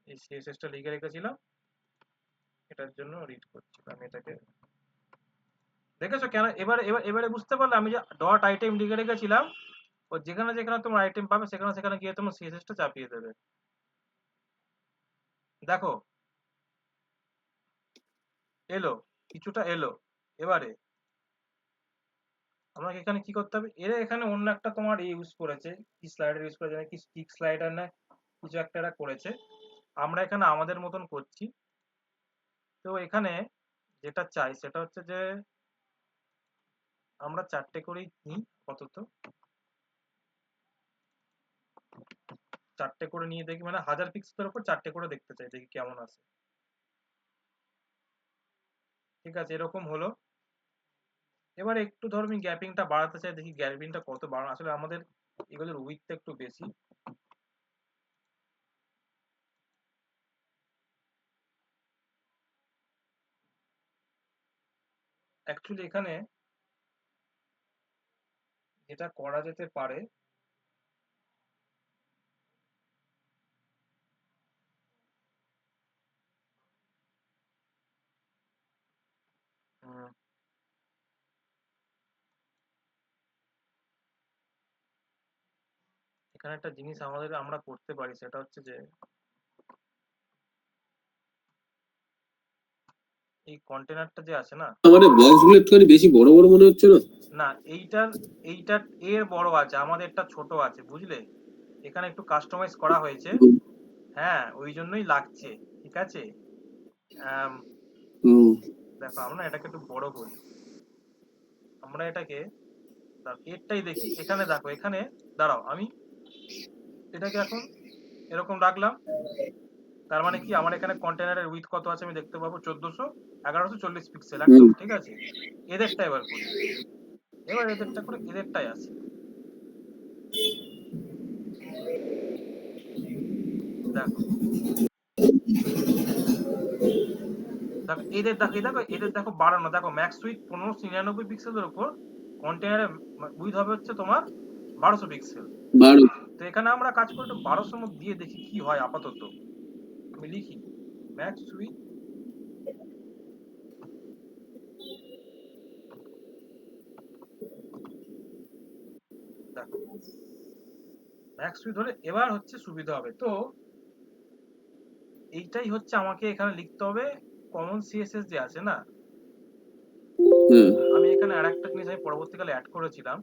এই সিএসএস টা লিখে রেখেছিলাম, এটার জন্য রিড করছিলাম এটাকে। দেখেছো কেন, এবারে বুঝতে পারলে আমি যে ডট আইটেম লিখে রেখেছিলাম, ও যেখানে যেখানে তোমার আইটেম পাবে সেখানে সেখানে গিয়ে তোমার সিএসএস টা চাপিয়ে দেবে। দেখো এলো, কিছুটা এলো। এবারে আমাকে এখানে কি করতে হবে, এরা এখানে অন্য একটা তোমার ইউজ করেছে, কি স্লাইডার ইউজ করেছে, কি স্টিক স্লাইডার না কিছু একটা এরা করেছে। আমরা এখানে আমাদের মতন করছি। তো এখানে যেটা চাই সেটা হচ্ছে যে আমরা চারটে করেই নিই আপাতত, চারটে করে নিয়ে দেখি, মানে 1000 পিক্সেলের উপর চারটে করে দেখতে চাই, দেখি কেমন আসে। ঠিক আছে, এরকম হলো। এবার একটু ধরো আমি গ্যাপিংটা বাড়াতে চাই, দেখি গ্যাপিংটা কত বাড়ানো, আসলে আমাদের এগুলোর উইথটা একটু বেশি। অ্যাকচুয়ালি এখানে যেটা করা যেতে পারে, উম, এখানে একটা জিনিস আমরা করতে পারি, সেটা হচ্ছে যে এই কন্টেনারটা যে আছে না, আমাদের বক্স গুলো একটুখানি বেশি বড় বড় মনে হচ্ছে না? না এইটার এর বড় আছে, আমাদেরটা ছোট আছে, বুঝলে? এখানে একটু কাস্টমাইজ করা হয়েছে, হ্যাঁ, ওই জন্যই লাগছে, ঠিক আছে? আম, হুম, দেখো আমরা এটাকে একটু বড় করি, আমরা এটাকে এরটাই দেখি, এখানে দেখো, এখানে দাঁড়াও, আমি এটাকে এখন এরকম রাখলাম, তার মানে কি আমার এখানে কন্টেনারের উইথ কত আছে আমি দেখতে পাবো, 1140 পিক্সেল একদম, হুম। ঠিক আছে? এদেরটা এবার করি, এবার এদেরটা করে এদেরটাই আছে, দেখো দেখো এদের দেখো বাড়ানো, দেখো ম্যাক্স উইথ 1599 পিক্সেলের উপর কন্টেনারের উইথ হবে হচ্ছে তোমার 1200 পিক্সেল। 12। তো এখানে আমরা কাজ করে একটু 1200 মধ্যে দিয়ে দেখি কি হয় আপাতত। আমি লিখি ম্যাক্স উইথ, দেখো ম্যাক্স উইথ হলে এবার হচ্ছে সুবিধা হবে। তো এইটাই হচ্ছে আমাকে এখানে লিখতে হবে, কমন সিএসএস যে আছে না, হ্যাঁ, আমি এখানে আরেকটা জিনিস আমি পরবর্তীকালে অ্যাড করেছিলাম,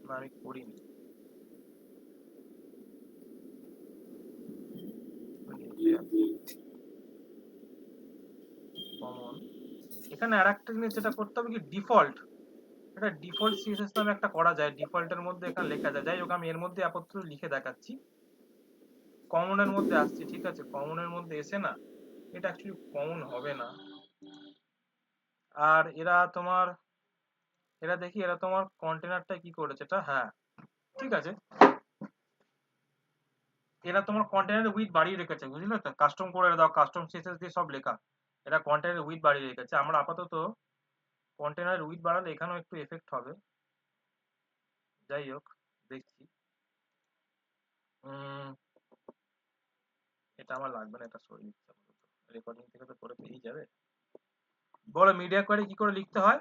না আমি করিনি, কমন, এখানে আরেকটা জিনিস যেটা করতে হবে কি, ডিফল্ট, এটা ডিফল্ট সিএসএস নামে একটা করা যায়, ডিফল্টের মধ্যে এখানে লেখা যায়, যাই হোক আমি এর মধ্যে আপাতত লিখে দেখাচ্ছি। কমনের মধ্যে আসছে, ঠিক আছে, কমনের মধ্যে এসে না, এটা অ্যাকচুয়ালি কমন হবে না, আর এরা দেখি এরা তোমার কন্টেনারটা কি করেছে, এটা হ্যাঁ ঠিক আছে, এরা তোমার কন্টেনারের উইথ বাড়িয়ে রেখেছে, বুঝলে তো, কাস্টম করে দাও, কাস্টম সিএসএস দিয়ে সব লেখা, এরা কন্টেনারের উইথ বাড়িয়ে রেখেছে। আমরা আপাতত কন্টেনারের উইথ বাড়ালে এখানেও একটু এফেক্ট হবে, যাই হোক দেখছি। উম, এটা আমার লাগবে না, এটা সরিয়ে দিচ্ছি আপাতত, রেকর্ডিং থেকে তো করে পেয়েই যাবে। বলো মিডিয়া কোয়ারি কি করে লিখতে হয়?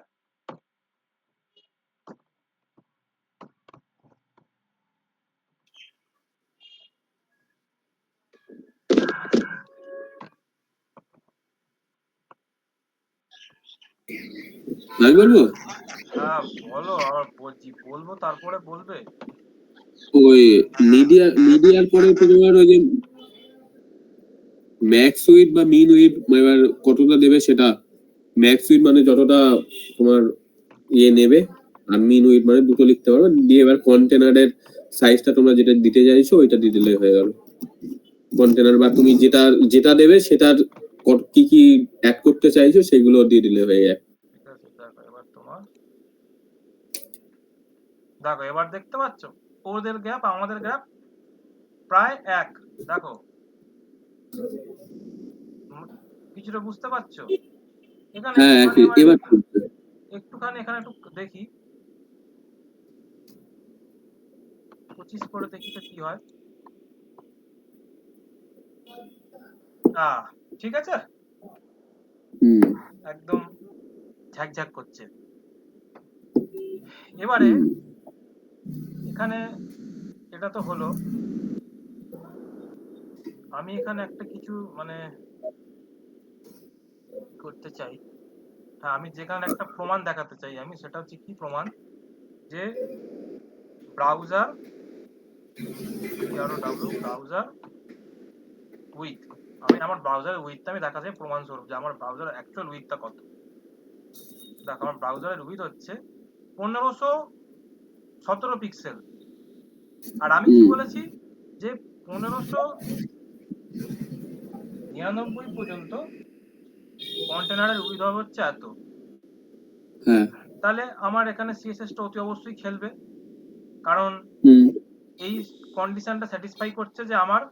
আমি বলবো হ্যাঁ বলো, আবার বলবো তারপরে বলবে। ওই মিডিয়ার পরে তো তোমার ওই যে ম্যাক্স উইথ বা মিন উইথ এবার কতটা দেবে সেটা, ম্যাক্স উইথ মানে যতটা তোমার ইয়ে নেবে, আর মিন উইথ মানে দুটো লিখতে পারো, দিয়ে এবার কন্টেনারের সাইজটা তোমরা যেটা দিতে চাইছো ওইটা দিয়ে দিলে হয়ে গেল। কন্টেনার বা তুমি যেটা যেটা দেবে সেটার কি কি অ্যাড করতে চাইছো সেগুলো দিয়ে দিলে হয়ে যায়। ঠিক আছে, দেখো এবার দেখতে পাচ্ছ ওদের গ্যাপ আমাদের গ্যাপ প্রায় এক, দেখো কিছুটা বুঝতে পারছো? এখানে হ্যাঁ, একটুখানি এবার এবার একটুখানি এখানে একটু দেখি, 25 করে দেখি তো কি হয়। ঠিক আছে, হুম একদম ঝাকঝাক করছে। এবারে হুম এখানে এটা তো হলো, আমি এখানে একটা কিছু মানে করতে চাই, হ্যাঁ আমি যেখানে একটা প্রমাণ দেখাতে চাই, আমি সেটা হচ্ছে কি প্রমাণ, যে ব্রাউজার ব্রাউজার উইথ, আমি আমার ব্রাউজারের উইথটা আমি দেখা যায় প্রমাণ স্বরূপ, যে আমার ব্রাউজারের অ্যাকচুয়াল উইথটা কত। দেখো আমার ব্রাউজারের উইথ হচ্ছে 1517 পিক্সেল, আর আমি কি হুম বলেছি যে 1599 পর্যন্ত কন্টেনারের উইথ হবে হচ্ছে এত। হ্যাঁ তাহলে আমার এখানে সিএসএসটা অতি অবশ্যই খেলবে, কারণ হুম এই কন্ডিশনটা স্যাটিসফাই করছে যে আমার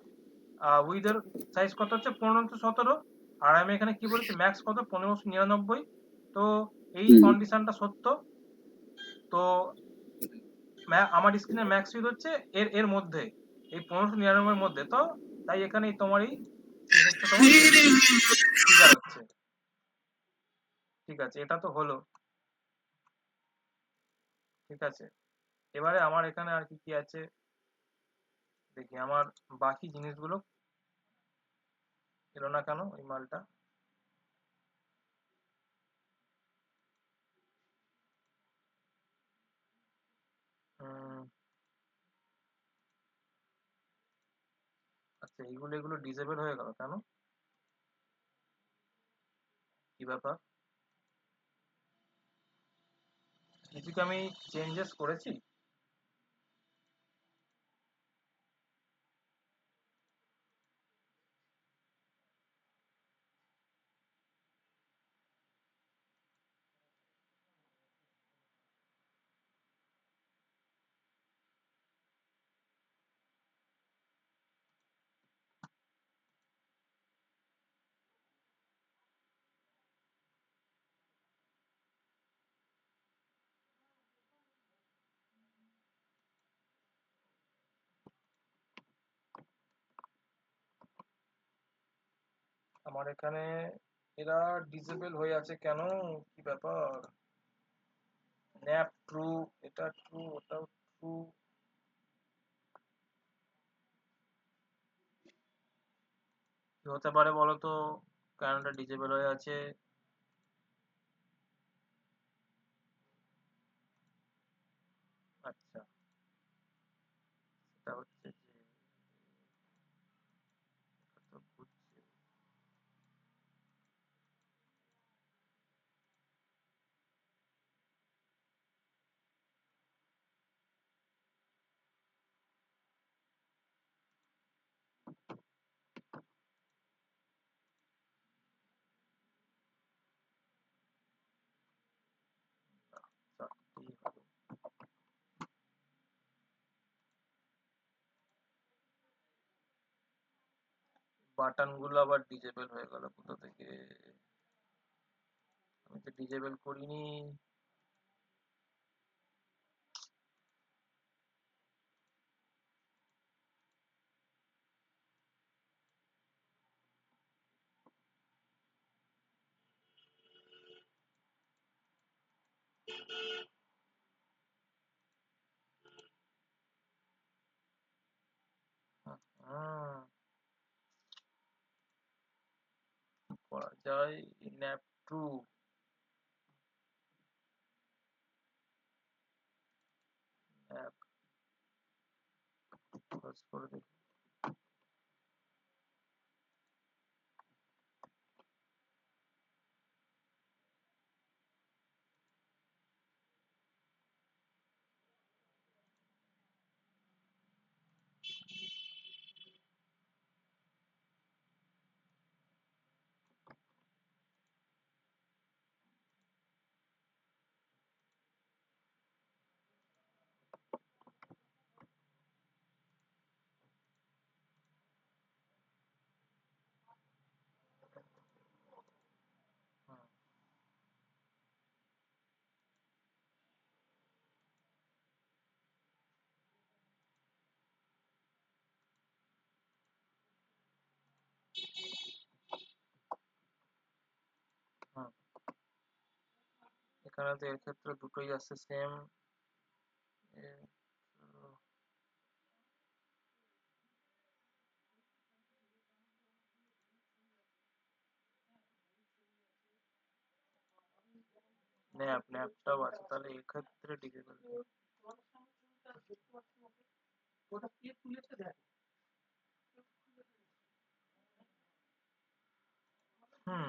উইথের সাইজ কত হচ্ছে 1517, আর আমি এখানে কি বলেছি ম্যাক্স কত 1599। তো এই হুম কন্ডিশনটা সত্য, তো আমার স্ক্রিনের ম্যাক্স উইথ হচ্ছে এর এর মধ্যে, এই 1599 এর মধ্যে, তো তাই এখানে তোমার এই সিএসএসটা তোমার ট্রিগার হচ্ছে। ঠিক আছে, এটা তো হলো, ঠিক আছে। এবারে আমার এখানে আর কি কি আছে দেখি, আমার বাকি জিনিসগুলো এলো না কেন এই মালটা। উম, আচ্ছা এইগুলো এগুলো ডিসেবল হয়ে গেল কেন, কি ব্যাপার? কিছু কি আমি চেঞ্জেস করেছি? আমার এখানে এরা ডিসেবল হয়ে আছে কেন, কি ব্যাপার? ন্যাপ ট্রু, এটা ট্রু, ওটাও ট্রু। কি হতে পারে বলো তো, কেন এটা ডিসেবল হয়ে আছে? আচ্ছা, এটা হচ্ছে যে এটা তো ঘুরছে। চারটেই হবে। বাটন গুলো আবার ডিজেবল হয়ে গেল কোথা থেকে? আমি তো ডিজেবল করিনি। হুম, করা যায়। ন্যাপ ট্রু, ন্যাপ খোঁজ করে দেখি। হুম, হুম। এখানে তো এর ক্ষেত্রে দুটোই আসছে সেম। ন্যাপটাও আছে, তাহলে এক্ষেত্রে ডিজেবল। হুম,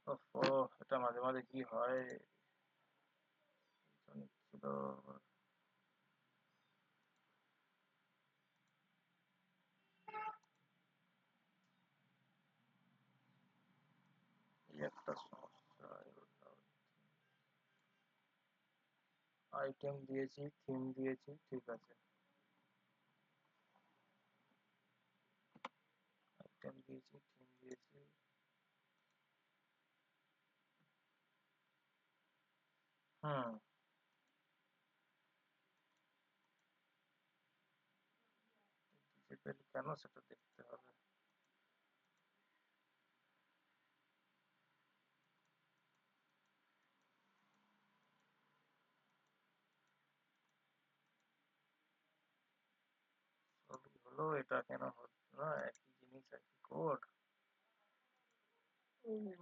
ওফো, এটা মাঝে মাঝে কি হয় ছিল। এই একটা সমস্যা। আইটেম দিয়েছি, থিম দিয়েছি, ঠিক আছে। আইটেম দিয়েছি, থিম দিয়েছি। হুম, ডিসেবল কেন সেটা দেখতে হবে। সবই হলো, এটা কেন হচ্ছে না? একই জিনিস, একই কোড।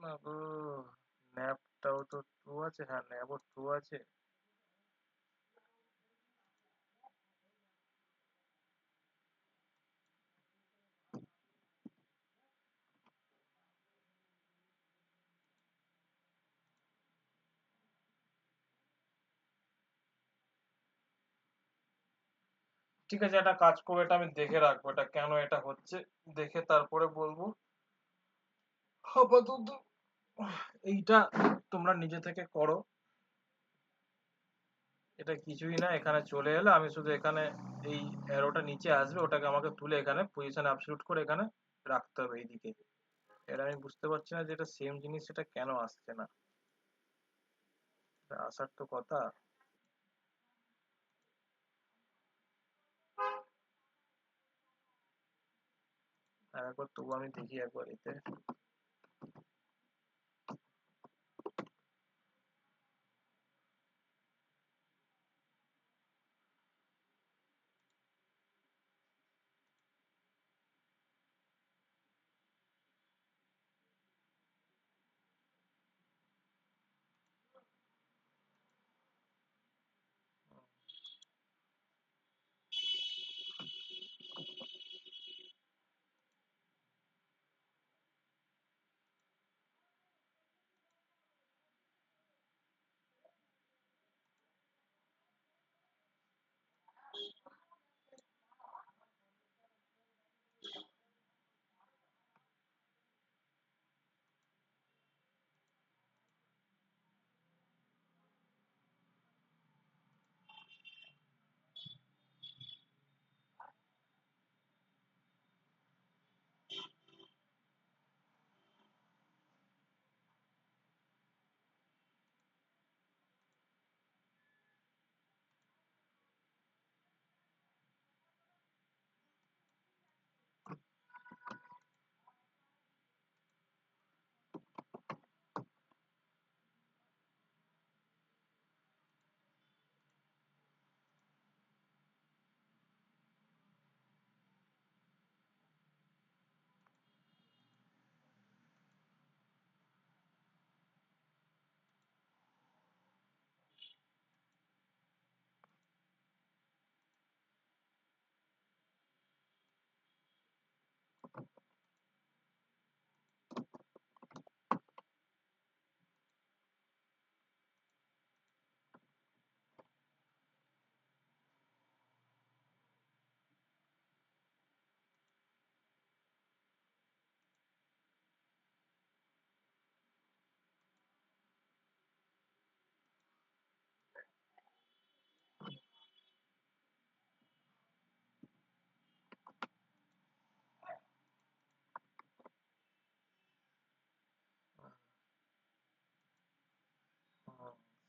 মা গো, ন্যাপটাও তো ট্রু আছে, হ্যাঁ ন্যাবও ট্রু আছে। ঠিক আছে, একটা কাজ করবো, এটা আমি দেখে রাখবো, এটা কেন এটা হচ্ছে, দেখে তারপরে বলবো। আপাতত এইটা তোমরা নিজে থেকে করো। এটা কিছুই না, এখানে চলে এলে আমি শুধু এখানে এই অ্যারোটা নিচে আসবে, ওটাকে আমাকে তুলে এখানে পজিশন অ্যাবসলিউট করে এখানে রাখতে হবে এইদিকে। এটা আমি বুঝতে পারছি না যে এটা সেম জিনিস, এটা কেন আসছে না। এটা আসার তো কথা। আর একবার তবু আমি দেখি একবার এতে।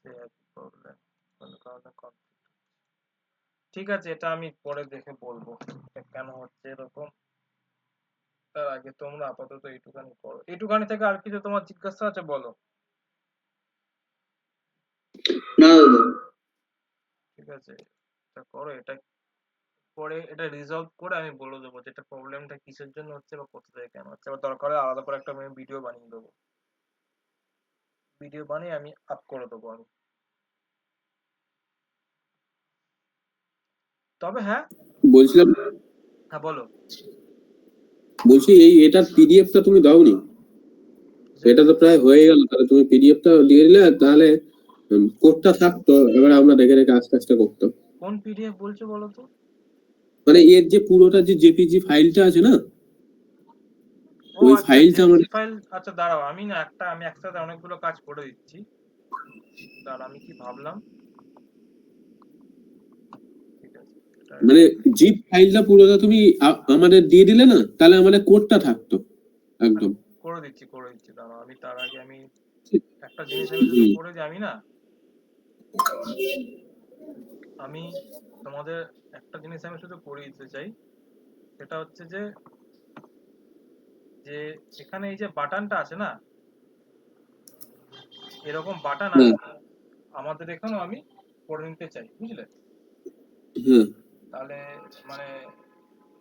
সে একই প্রবলেম, কোনো কারণে conflict। ঠিক আছে, এটা আমি পরে দেখে বলবো এটা কেন হচ্ছে এরকম। তার আগে তোমরা আপাতত এইটুখানি করো। এইটুখানি থেকে আর কিছু তোমার জিজ্ঞাসা আছে বলো। না দাদা। ঠিক আছে, এটা করো, এটা পরে এটা রিজলভ করে আমি বলে দেবো যে এটা প্রবলেমটা কিসের জন্য হচ্ছে বা কোথা থেকে কেন হচ্ছে, বা দরকার হলে আলাদা করে একটা আমি ভিডিও বানিয়ে দেবো। ভিডিও বানিয়ে আমি আপ করে দেবো আমি। তবে হ্যাঁ, বলছিলাম, হ্যাঁ বলো। বলছি এই এটার পিডিএফটা তুমি দাওনি? এটা তো প্রায় হয়ে গেল, তাহলে তুমি পিডিএফটা দিয়ে দিলে তাহলে কোডটা থাকতো, এবার আমরা দেখে দেখে আস্তে আস্তে করতাম। কোন পিডিএফ বলছো বলো তো? মানে এর যে পুরোটা যে জেপিজি ফাইলটা আছে না, ও ওই আচ্ছা, ফাইলটা আমার জেপিজি ফাইল। আচ্ছা দাঁড়াও, আমি একসাথে অনেকগুলো কাজ করে দিচ্ছি। দাঁড়াও, আমি কি ভাবলাম, ঠিক আছে এটা মানে জিপ ফাইলটা পুরোটা তুমি আমাদের দিয়ে দিলে না, তাহলে আমাদের কোডটা থাকতো একদম। করে দিচ্ছি দাঁড়াও। আমি তার আগে একটা জিনিস আমি শুধু হুম। করে দিই। আমি তোমাদের একটা জিনিস আমি শুধু করে দিতে চাই, সেটা হচ্ছে যে যে এখানে এই যে বাটনটা আছে না, এরকম বাটন হ্যাঁ। আমাদের এখানেও আমি করে নিতে চাই, বুঝলে? হ্যাঁ। তাহলে মানে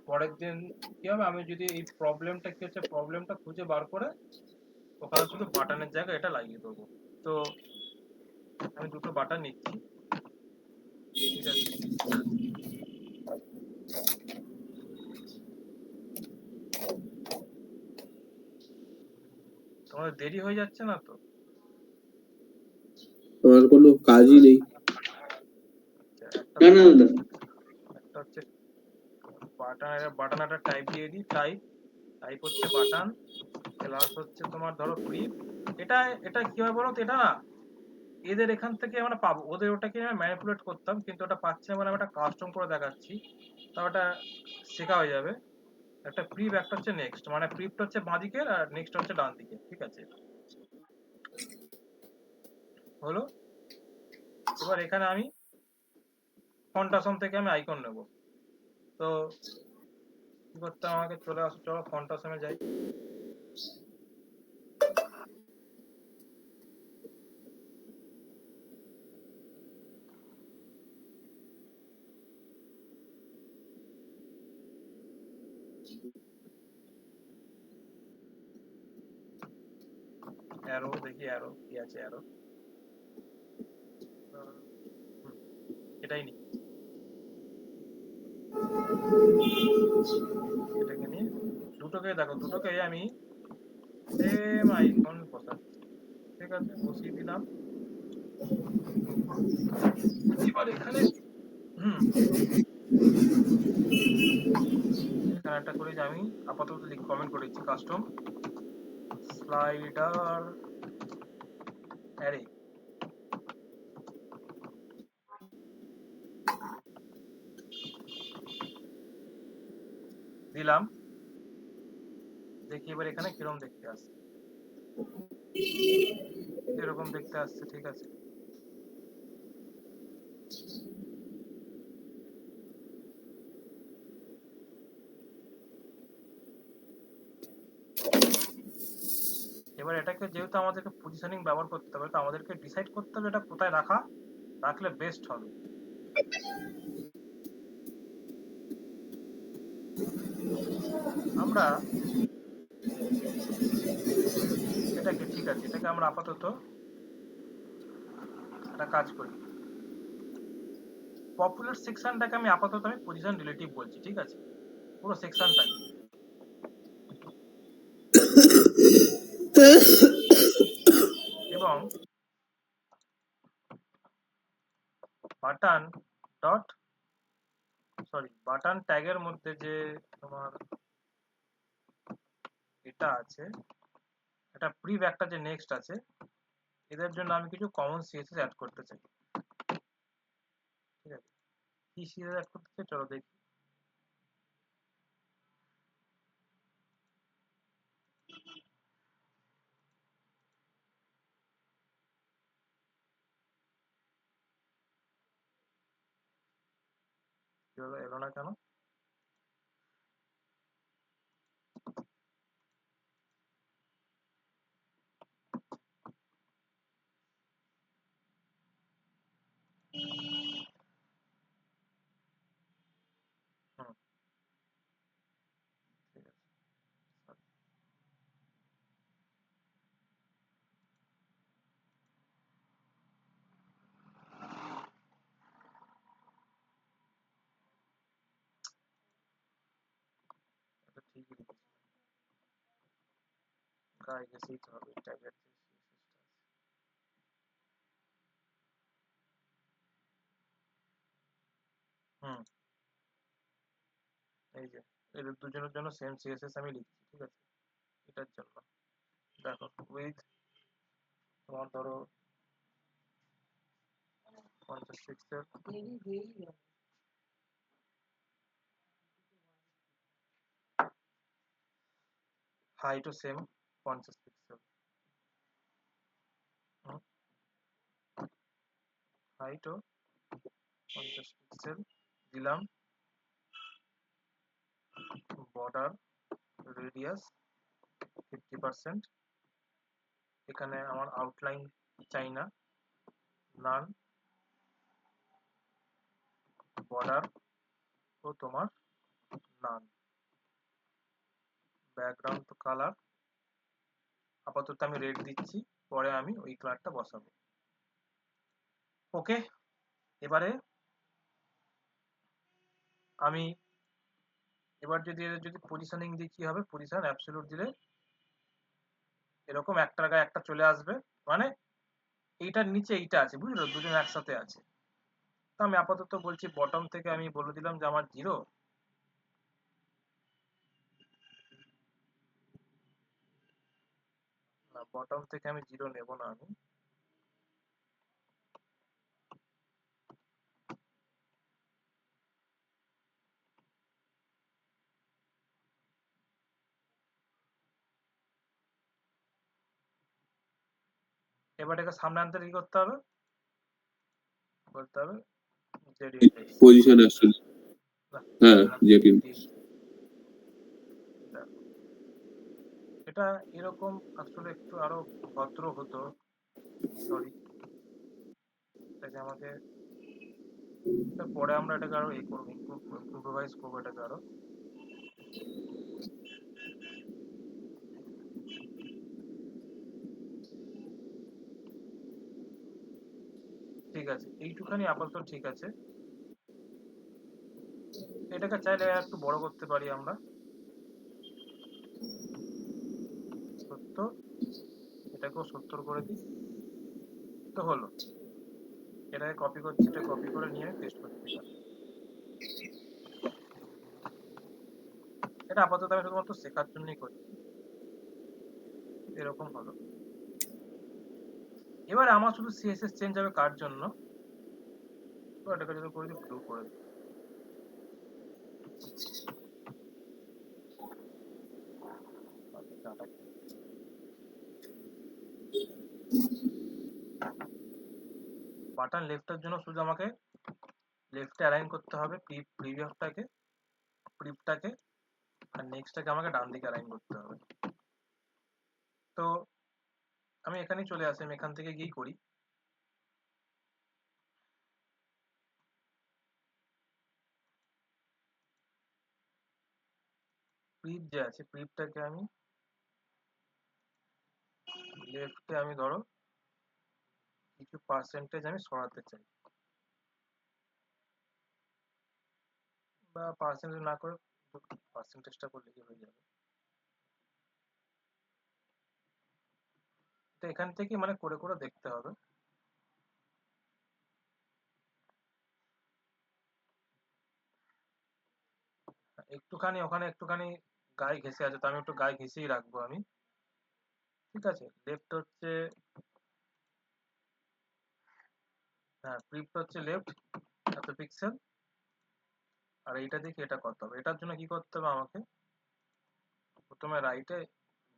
পরের দিন কি হবে, আমি যদি এই প্রবলেমটা কি হচ্ছে প্রবলেমটা খুঁজে বার করে ওখানে শুধু বাটনের জায়গায় এটা লাগিয়ে দেবো। তো আমি দুটো বাটন নিচ্ছি, ঠিক আছে? তোমাদের দেরি হয়ে যাচ্ছে না তো? আমার কোনো কাজই নেই। আচ্ছা, একটা না না তোমার দাদা, একটা হচ্ছে বাটন একটা টাইপ দিয়ে দিই। টাইপ হচ্ছে বাটন, ক্লাস হচ্ছে তোমার ধরো প্রিপ। এটা এটা কি হয় বলো তো, এটা না এদের এখান থেকে আমরা পাবো, ওদের ওটাকে ম্যানিপুলেট করতাম, কিন্তু ওটা পাচ্ছি না, মানে আমি একটা কাস্টম করে দেখাচ্ছি, তাও ওটা শেখা হয়ে যাবে। একটা প্রিপ, একটা হচ্ছে নেক্সট, মানে প্রিপটা হচ্ছে বাঁ দিকের আর নেক্সট হচ্ছে ডান দিকে, ঠিক আছে? হলো। এবার এখানে আমি ফন্টাসম থেকে আমি আইকন নেব। তো কি করতে হবে, আমাকে চলে আসো, চলো ফন্টাসমে যাই। অ্যারো দেখি, অ্যারো কি আছে, অ্যারো এটাই নি, এটাকে নিয়ে দুটোকে দেখো, দুটোকে আমি সেম আইকন বসাচ্ছি, ঠিক আছে? বসিয়ে দিলাম। এবার এখানে এখানে একটা করে যে আমি আপাতত কমেন্ট করে দিচ্ছি, কাস্টম স্লাইডার অ্যারে দিলাম। দেখি এবার এখানে কিরকম দেখতে আসছে। এরকম দেখতে আসছে, ঠিক আছে? এবার এটাকে যেহেতু আমাদেরকে পজিশনিং ব্যবহার করতে হবে, তো আমাদেরকে ডিসাইড করতে হবে এটা কোথায় রাখলে বেস্ট হবে। আমরা এটাকে, ঠিক আছে, এটাকে আমরা আপাতত একটা কাজ করি, পপুলার সেকশনটাকে আমি আপাতত পজিশন রিলেটিভ বলছি, ঠিক আছে? পুরো সেকশনটাকে। এবং বাটন ডট বাটন ট্যাগের মধ্যে যে তোমার এটা আছে, এটা প্রিভ, একটা যে নেক্সট আছে, এদের জন্য আমি কিছু কমন সিএসএস অ্যাড করতে চাই, ঠিক আছে? কি সিএসএস অ্যাড করতে চাই চলো দেখি। কি হলো, এলো না কেন? হুম, ঠিক আছে। গায়ে গেছেই তো হবে ট্যাগের যে হুম এই যে এদের দুজনের জন্য সেম সিএসএস আমি লিখছি, ঠিক আছে? এটার জন্য দেখো উইথ তোমার ধরো 50 পিক্সেল, হাইটও সেম 50 পিক্সেল, হাইটও 50 পিক্সেল দিলাম, বর্ডার রেডিয়াস 50%, এখানে আমার আউটলাইন চাই না, নান, বর্ডার ও তোমার নান, ব্যাকগ্রাউন্ড তো কালার আপাতত আমি রেড দিচ্ছি, পরে আমি ওই কালারটা বসাবো। ওকে, এবারে আমি এবার যদি পজিশনিং দিই কি হবে, পজিশন অ্যাবসলিউট দিলে এরকম একটার গায়ে একটা চলে আসবে, মানে এইটার নিচে এইটা আছে, বুঝলো, দুজন একসাথে আছে। তো আমি আপাতত বলছি বটম থেকে আমি বলে দিলাম যে আমার 0, না বটম থেকে আমি 0 নেব না, আমি এবার এটাকে সামনে আনতে কি করতে হবে, বলতে হবে জেড ইন্ডেক্স, পজিশন আসলে, হ্যাঁ যেটি দেখো এটা এরকম আসলে একটু আরো ভদ্র হতো, সরি, এটাকে আমাকে পরে আমরা এটাকে আরো করবো, ইম্প্রোভাইজ করবো এটাকে আরো। ঠিক আছে, এইটুখানি আপাতত ঠিক আছে। এটাকে চাইলে একটু বড় করতে পারি আমরা, 70, এটাকেও 70 করে দিই, তো হলো। এটাকে কপি করছি, এটা কপি করে নিয়ে পেস্ট করতে পারি। এটা আপাতত আমি শুধুমাত্র শেখার জন্যই করছি, এরকম হলো। এবারে আমার শুধু সিএসএস চেঞ্জ হবে কার জন্য, তো এটাকে যদি করে দিই ব্লু করে দিই, বাটন লেফটের জন্য শুধু আমাকে লেফটে অ্যালাইন করতে হবে প্রিভটাকে, আর নেক্সটটাকে আমাকে ডান দিকে অ্যালাইন করতে হবে। তো আমি এখানেই চলে আসি, আমি এখান থেকে গিয়েই করি। প্রিভ যে আছে, প্রিভটাকে আমি লেফটে আমি ধরো কিছু পার্সেন্টেজ আমি সরাতে চাই, বা পার্সেন্টেজ না করে পার্সেন্টেজটা করলে কি হয়ে যাবে, তো এখান থেকে মানে করে করে দেখতে হবে। একটুখানি ওখানে একটুখানি গায়ে ঘেঁষে আছে, তো আমি একটু গায়ে ঘেঁষেই রাখবো আমি, ঠিক আছে। লেফট হচ্ছে, হ্যাঁ প্রিভ হচ্ছে লেফট এত পিক্সেল, আর এইটা দেখি এটা কত হবে। এটার জন্য কি করতে হবে আমাকে, প্রথমে রাইটে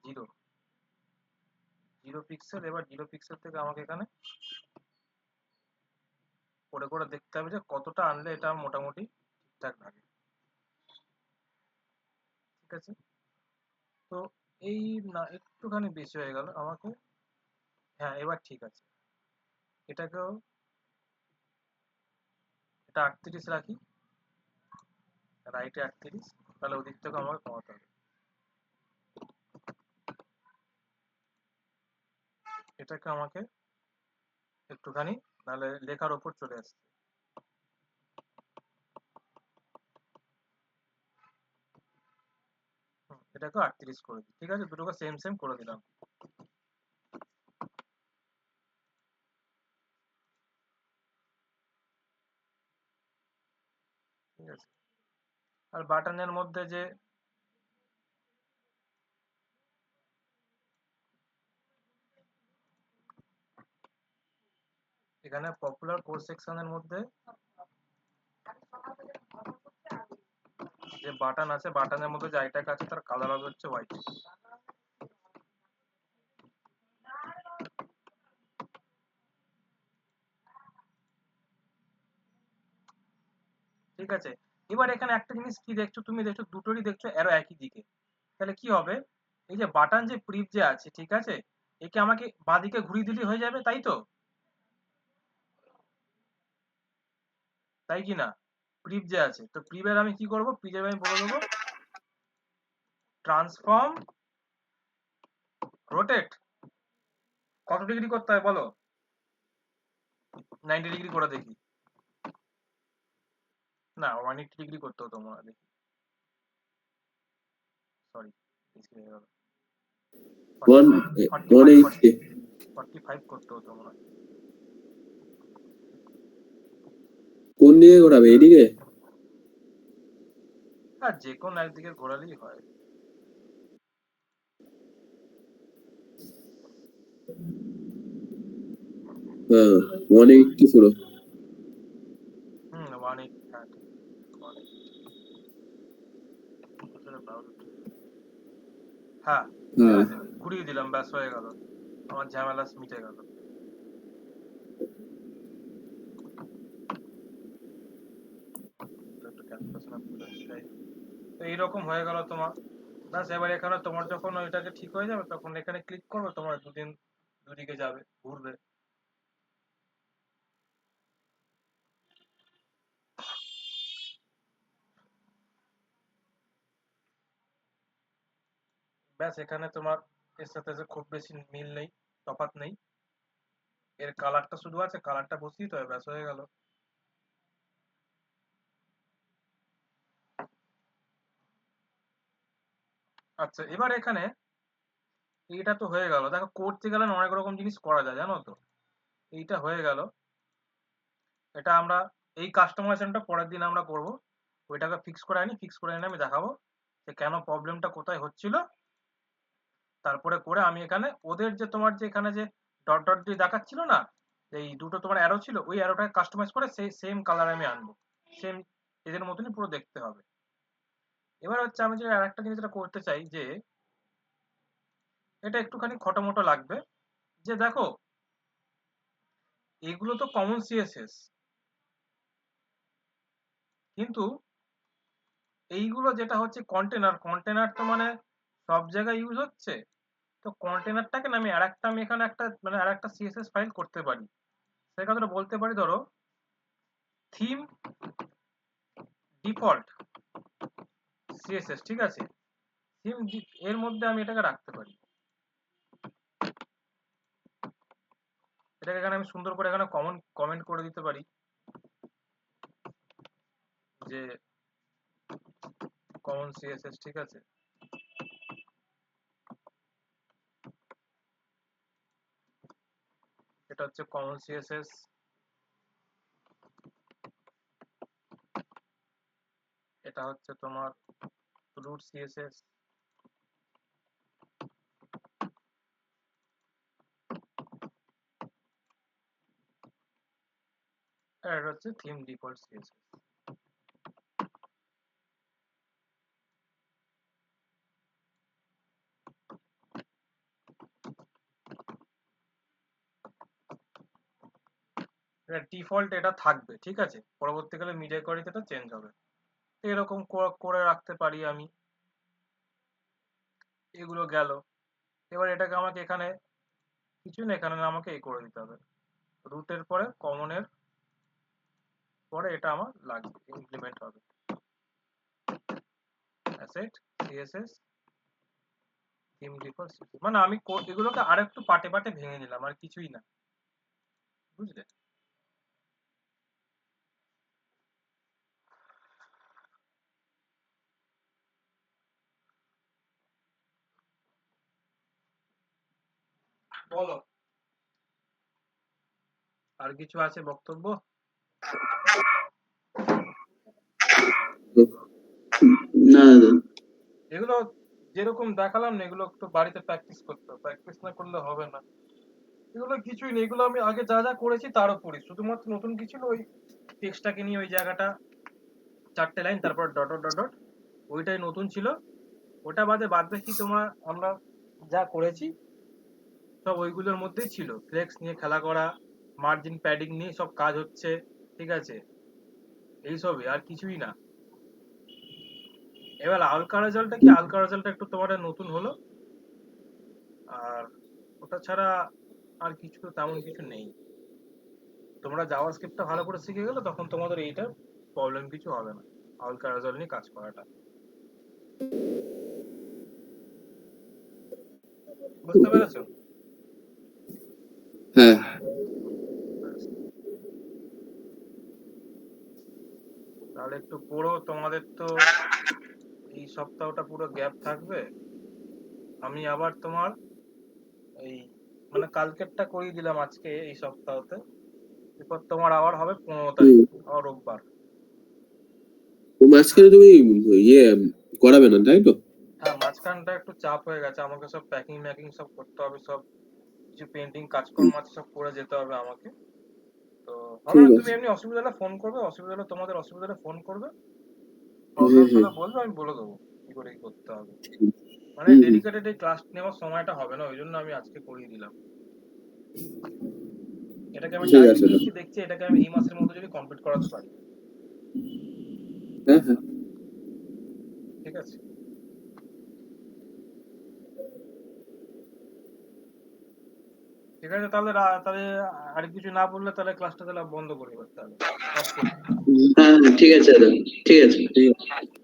0 পিক্সেল, এবার 0 পিক্সেল থেকে আমাকে এখানে করে করে দেখতে হবে যে কতটা আনলে এটা মোটামুটি ঠিকঠাক লাগে, ঠিক আছে। তো এই না একটুখানি বেশি হয়ে গেল আমাকে, হ্যাঁ এবার ঠিক আছে। এটাকেও এটা 38 রাখি, রাইটে 38, তাহলে ওদিক থেকে আমাকে কমাতে হবে। এটাকে আমাকে একটুখানি, নাহলে লেখার ওপর চলে আসছে। এটাকে 38 করে দিই, ঠিক আছে, দুটোকে সেম সেম করে দিলাম। ঠিক আছে, আর বাটনের মধ্যে যে এখানে পপুলার কোর্স সেকশনের মধ্যে যে বাটন আছে, বাটনের মধ্যে যে আইটাক আছে তার কালার হবে হচ্ছে হোয়াইট। ঠিক আছে, এবার এখানে একটা জিনিস কি দেখছো, তুমি দেখছো দুটোরই দেখছো অ্যারো একই দিকে, তাহলে কি হবে, এই যে বাটন যে প্রিপ যে আছে, ঠিক আছে, একে আমাকে বাঁদিকে ঘুরিয়ে দিলেই হয়ে যাবে, তাই তো, তাই কি না? প্রিপ যে আছে, তো প্রিপের আমি কি করব, প্রিপের আমি বলে দেবো ট্রান্সফর্ম রোটেট, কত ডিগ্রি করতে হয় বলো, 90 ডিগ্রি করে দেখি, না 180 ডিগ্রি করতে হতো মনে হয়, দেখি, সরি, বেশি হয়ে গেল, 180 45 করতে হতো মনে হয়। কোন দিকে ঘোরাবে, এদিকে? হ্যাঁ, যে কোনো একদিকে ঘোরালেই হয়। হ্যাঁ, 180 পুরো। 180, হ্যাঁ ঠিক, 180, হ্যাঁ ঠিক হ্যাঁ, আছে, ঘুরিয়ে দিলাম, ব্যাস হয়ে গেল, আমার ঝামেলা মিটে গেল। একটু ক্যালকুলেশন করে দেখাই। তো এইরকম হয়ে গেল তোমার, ব্যাস এবার এখানে তোমার যখন ওইটাকে ঠিক হয়ে যাবে তখন এখানে ক্লিক করবে, তোমার দুদিকে যাবে, ঘুরবে। ব্যাস এখানে তোমার এর সাথে খুব বেশি মিল নেই, তফাৎ নেই, এর কালারটা শুধু আছে, কালারটা বসিয়ে তো ব্যাস হয়ে গেল। আচ্ছা, এবার এখানে এইটা তো হয়ে গেল, দেখো করতে গেলে না অনেক রকম জিনিস করা যায় জানো তো, এইটা হয়ে গেল, এটা আমরা এই কাস্টমাইজেশনটা পরের দিন আমরা করব, ওইটাকে ফিক্স করে আনি, ফিক্স করে এনে আমি দেখাবো যে কেন প্রবলেমটা কোথায় হচ্ছিল, তারপরে করে আমি এখানে ওদের যে তোমার যে এখানে যে ডট ডট দিয়ে দেখাচ্ছিল না, এই দুটো তোমার অ্যারো ছিল, ওই অ্যারোটাকে কাস্টমাইজ করে সেই সেম কালার আমি আনবো, সেম এদের মতনই পুরো দেখতে হবে। এবার হচ্ছে আমি যে আরেকটা জিনিস যেটা করতে চাই, যে এটা একটুখানি খটোমটো লাগবে, যে দেখো এগুলো তো কমন সিএসএস, কিন্তু এইগুলো যেটা হচ্ছে কন্টেনার, কন্টেনার তো মানে সব জায়গায় ইউজ হচ্ছে, তো কন্টেনারটাকে না আমি এখানে একটা মানে আরেকটা সিএসএস ফাইল করতে পারি, সেই কথাটা বলতে পারি, ধরো থিম ডিফল্ট সিএসএস, ঠিক আছে, থিম এর মধ্যে আমি এটাকে রাখতে পারি, এটাকে এখানে আমি সুন্দর করে এখানে কমেন্ট করে দিতে পারি যে কমন সিএসএস, ঠিক আছে, এটা হচ্ছে কমন সিএসএস, এটা হচ্ছে তোমার রুট সিএসএস, আর এটা হচ্ছে থিম ডিফল্ট সিএসএস। এটা ডিফল্ট, এটা থাকবে, ঠিক আছে, পরবর্তীকালে মিডিয়া কোয়ালিটি এটা চেঞ্জ হবে, তো এরকম করে রাখতে পারি আমি, এগুলো গেল। এবার এটাকে আমাকে এখানে কিছু না, এখানে আমাকে এই করে দিতে হবে, রুটের পরে কমনের পরে এটা আমার লাগবে, ইমপ্লিমেন্ট হবে অ্যাসেট সিএসএস থিম ডিফল্ট, মানে আমি এগুলোকে আরেকটু পাটে পাটে ভেঙে নিলাম, আর কিছুই না, বুঝলে। বলো, আর কিছু আছে বক্তব্য? না দাদা। এগুলো যেরকম দেখালাম না, এগুলো একটু বাড়িতে প্র্যাকটিস করতে হবে, প্র্যাকটিস না করলে হবে না। এগুলো কিছুই নেই, এগুলো আমি আগে যা যা করেছি তার উপরই, শুধুমাত্র নতুন কি ছিল ওই টেক্সটটাকে নিয়ে ওই জায়গাটা 4টে লাইন, তারপর ডট ডট ডট ডট, ওইটাই নতুন ছিল। ওটা বাদে বাদ বাকি আমরা যা করেছি সব ওইগুলোর মধ্যেই ছিল। ফ্লেক্স নিয়ে খেলা করা, মার্জিন প্যাডিং নিয়ে সব কাজ হচ্ছে, ঠিক আছে, এইসবই, আর কিছুই না। এবার আলকা রেজাল্টটা কি, আলকা রেজাল্টটা একটু তোমাদের নতুন হলো, আর ওটা ছাড়া আর কিছু তেমন কিছু নেই। তোমরা জাভাস্ক্রিপ্টটা ভালো করে শিখে গেলে তখন তোমাদের এইটা প্রবলেম কিছু হবে না, আলকা রেজাল্ট নিয়ে কাজ করাটা। বুঝতে পেরেছো? হ্যাঁ তাহলে একটু পড়ো, তোমাদের তো এই সপ্তাহটা পুরো গ্যাপ থাকবে। আমি আবার তোমার এই মানে কালকেরটা করিয়ে দিলাম আজকে এই সপ্তাহতে, এরপর তোমার আবার হবে 15 তারিখ, আবার রোববার। মাঝখানে তুমি ইয়ে করাবে না তাই তো? হ্যাঁ, মাঝখানটা একটু চাপ হয়ে গেছে, আমাকে সব প্যাকিং ম্যাকিং সব করতে হবে, সব কিছু পেন্টিং কাজকর্ম আছে, সব করে যেতে হবে আমাকে। তো হবে ঠিক না, তুমি আছে। এমনি অসুবিধা হলে ফোন করবে, অসুবিধা হলে তোমাদের অসুবিধা হলে ফোন করবে, হ্যাঁ প্রবলেমস হ্যাঁ হলে বলবে, আমি বলে দেবো কি করে কি করতে হবে। মানে হুম হুম ডেডিকেটেড এই ক্লাস নেওয়ার সময়টা হবে না, ওই জন্য আমি আজকে করিয়ে দিলাম। এটাকে আমি ঠিক টাইম আছে দিয়েছি, দেখছি এটাকে আমি এই মাসের মধ্যে যদি কমপ্লিট করাতে পারি। হ্যাঁ হ্যাঁ ঠিক আছে, ঠিক আছে, তাহলে তাহলে আর কিছু না বললে তাহলে ক্লাসটা তাহলে বন্ধ করি এবার, তাহলে অফ করি। হ্যাঁ হ্যাঁ, ঠিক আছে দাদা, ঠিক আছে। ঠিক আছে।